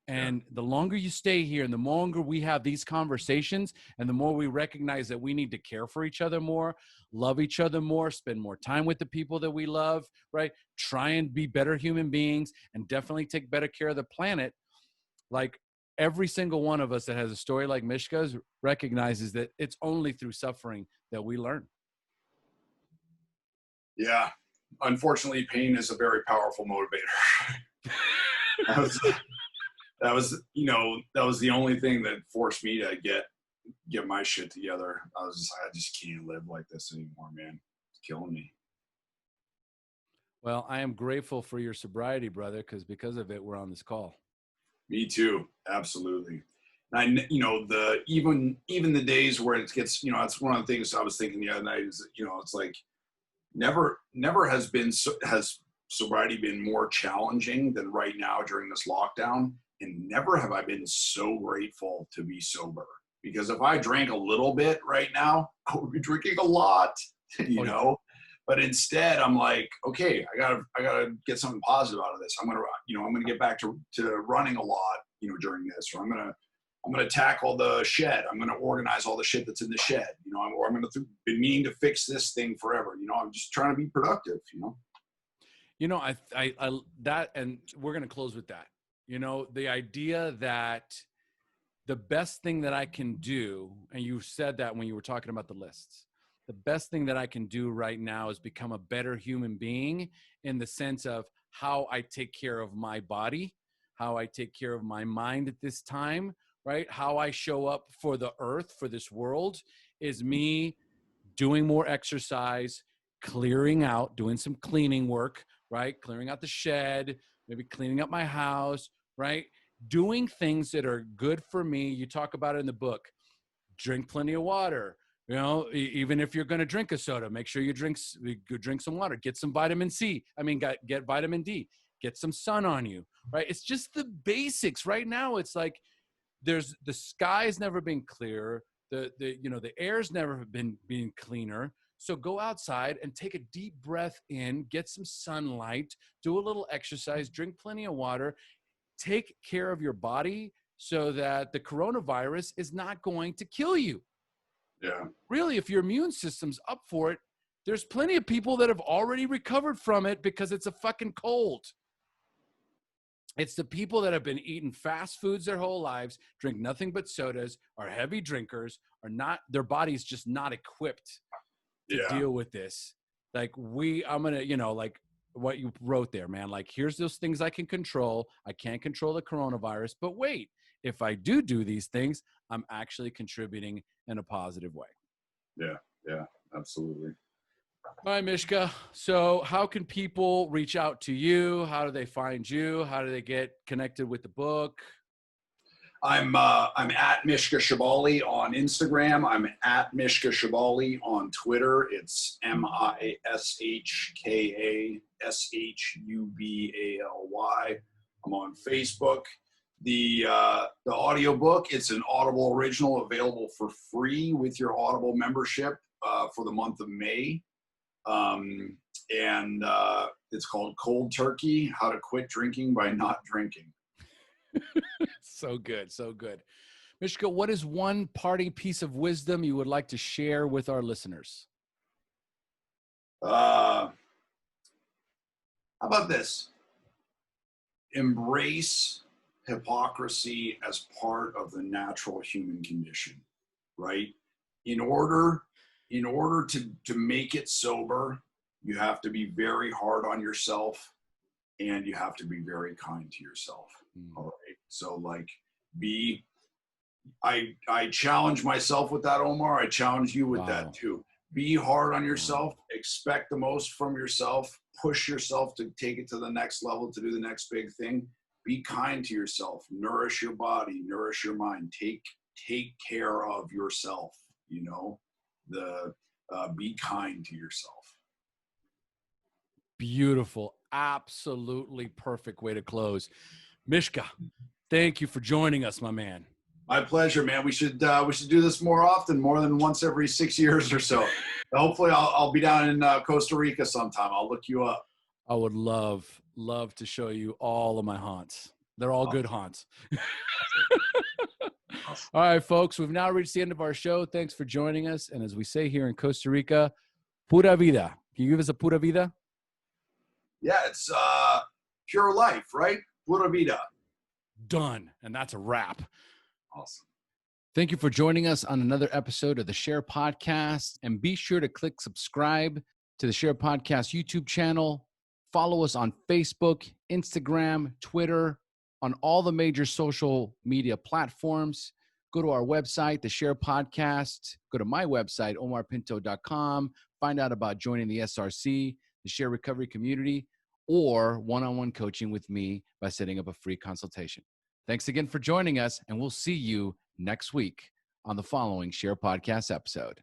And the longer you stay here and the longer we have these conversations and the more we recognize that we need to care for each other more, love each other more, spend more time with the people that we love, right? Try and be better human beings and definitely take better care of the planet. Like, every single one of us that has a story like Mishka's recognizes that it's only through suffering that we learn. Yeah. Unfortunately, pain is a very powerful motivator. that was the only thing that forced me to get my shit together. I just can't live like this anymore, man. It's killing me. Well, I am grateful for your sobriety, brother, because of it, we're on this call. Me too. Absolutely. And even the days where it gets, that's one of the things I was thinking the other night is, it's like never has sobriety been more challenging than right now during this lockdown. And never have I been so grateful to be sober, because if I drank a little bit right now, I would be drinking a lot, know. But instead, I'm like, okay, I gotta get something positive out of this. I'm gonna get back to running a lot, during this, or I'm gonna tackle the shed. I'm gonna organize all the shit that's in the shed, or I'm gonna been meaning to fix this thing forever. I'm just trying to be productive, I that, and we're gonna close with that. The idea that the best thing that I can do, and you said that when you were talking about the lists. The best thing that I can do right now is become a better human being in the sense of how I take care of my body, how I take care of my mind at this time, right? How I show up for the earth, for this world, is me doing more exercise, clearing out, doing some cleaning work, right? Clearing out the shed, maybe cleaning up my house, right? Doing things that are good for me. You talk about it in the book. Drink plenty of water. Even if you're going to drink a soda, make sure you drink some water, get some vitamin C. Get vitamin D, get some sun on you, right? It's just the basics right now. It's like the sky's never been clearer. The air's never been cleaner. So go outside and take a deep breath in, get some sunlight, do a little exercise, drink plenty of water, take care of your body so that the coronavirus is not going to kill you. Yeah. Really, if your immune system's up for it, there's plenty of people that have already recovered from it because it's a fucking cold. It's the people that have been eating fast foods their whole lives, drink nothing but sodas, are heavy drinkers, their body's just not equipped to deal with this. Like like what you wrote there, man. Like, here's those things I can control. I can't control the coronavirus, but wait, if I do these things, I'm actually contributing in a positive way. Yeah, absolutely. All right, Mishka. So how can people reach out to you? How do they find you? How do they get connected with the book? I'm at Mishka Shubaly on Instagram. I'm at Mishka Shubaly on Twitter. It's MISHKASHUBALY. I'm on Facebook. The audiobook, it's an Audible original available for free with your Audible membership for the month of May. It's called Cold Turkey: How to Quit Drinking by Not Drinking. So good. So good. Mishka, what is one parting piece of wisdom you would like to share with our listeners? How about this? Embrace hypocrisy as part of the natural human condition, right? In order to make it sober, you have to be very hard on yourself, and you have to be very kind to yourself. All right. So like, I challenge myself with that, Omar. I challenge you with that too. Be hard on yourself, expect the most from yourself, push yourself to take it to the next level, to do the next big thing. Be kind to yourself, nourish your body, nourish your mind, take care of yourself, be kind to yourself. Beautiful. Absolutely perfect way to close. Mishka, thank you for joining us, my man. My pleasure, man. We should do this more often, more than once every 6 years or so. Hopefully I'll be down in Costa Rica sometime. I'll look you up. I would love to show you all of my haunts. They're all good haunts. Awesome. All right, folks, we've now reached the end of our show. Thanks for joining us. And as we say here in Costa Rica, pura vida. Can you give us a pura vida? Yeah, it's pure life, right? Pura vida. done. And that's a wrap. Awesome. Thank you for joining us on another episode of the SHAIR Podcast. And be sure to click subscribe to the SHAIR Podcast YouTube channel. Follow us on Facebook, Instagram, Twitter, on all the major social media platforms. Go to our website, the SHAIR Podcast. Go to my website, omarpinto.com. Find out about joining the SRC, the SHAIR Recovery Community, or one-on-one coaching with me by setting up a free consultation. Thanks again for joining us, and we'll see you next week on the following SHAIR Podcast episode.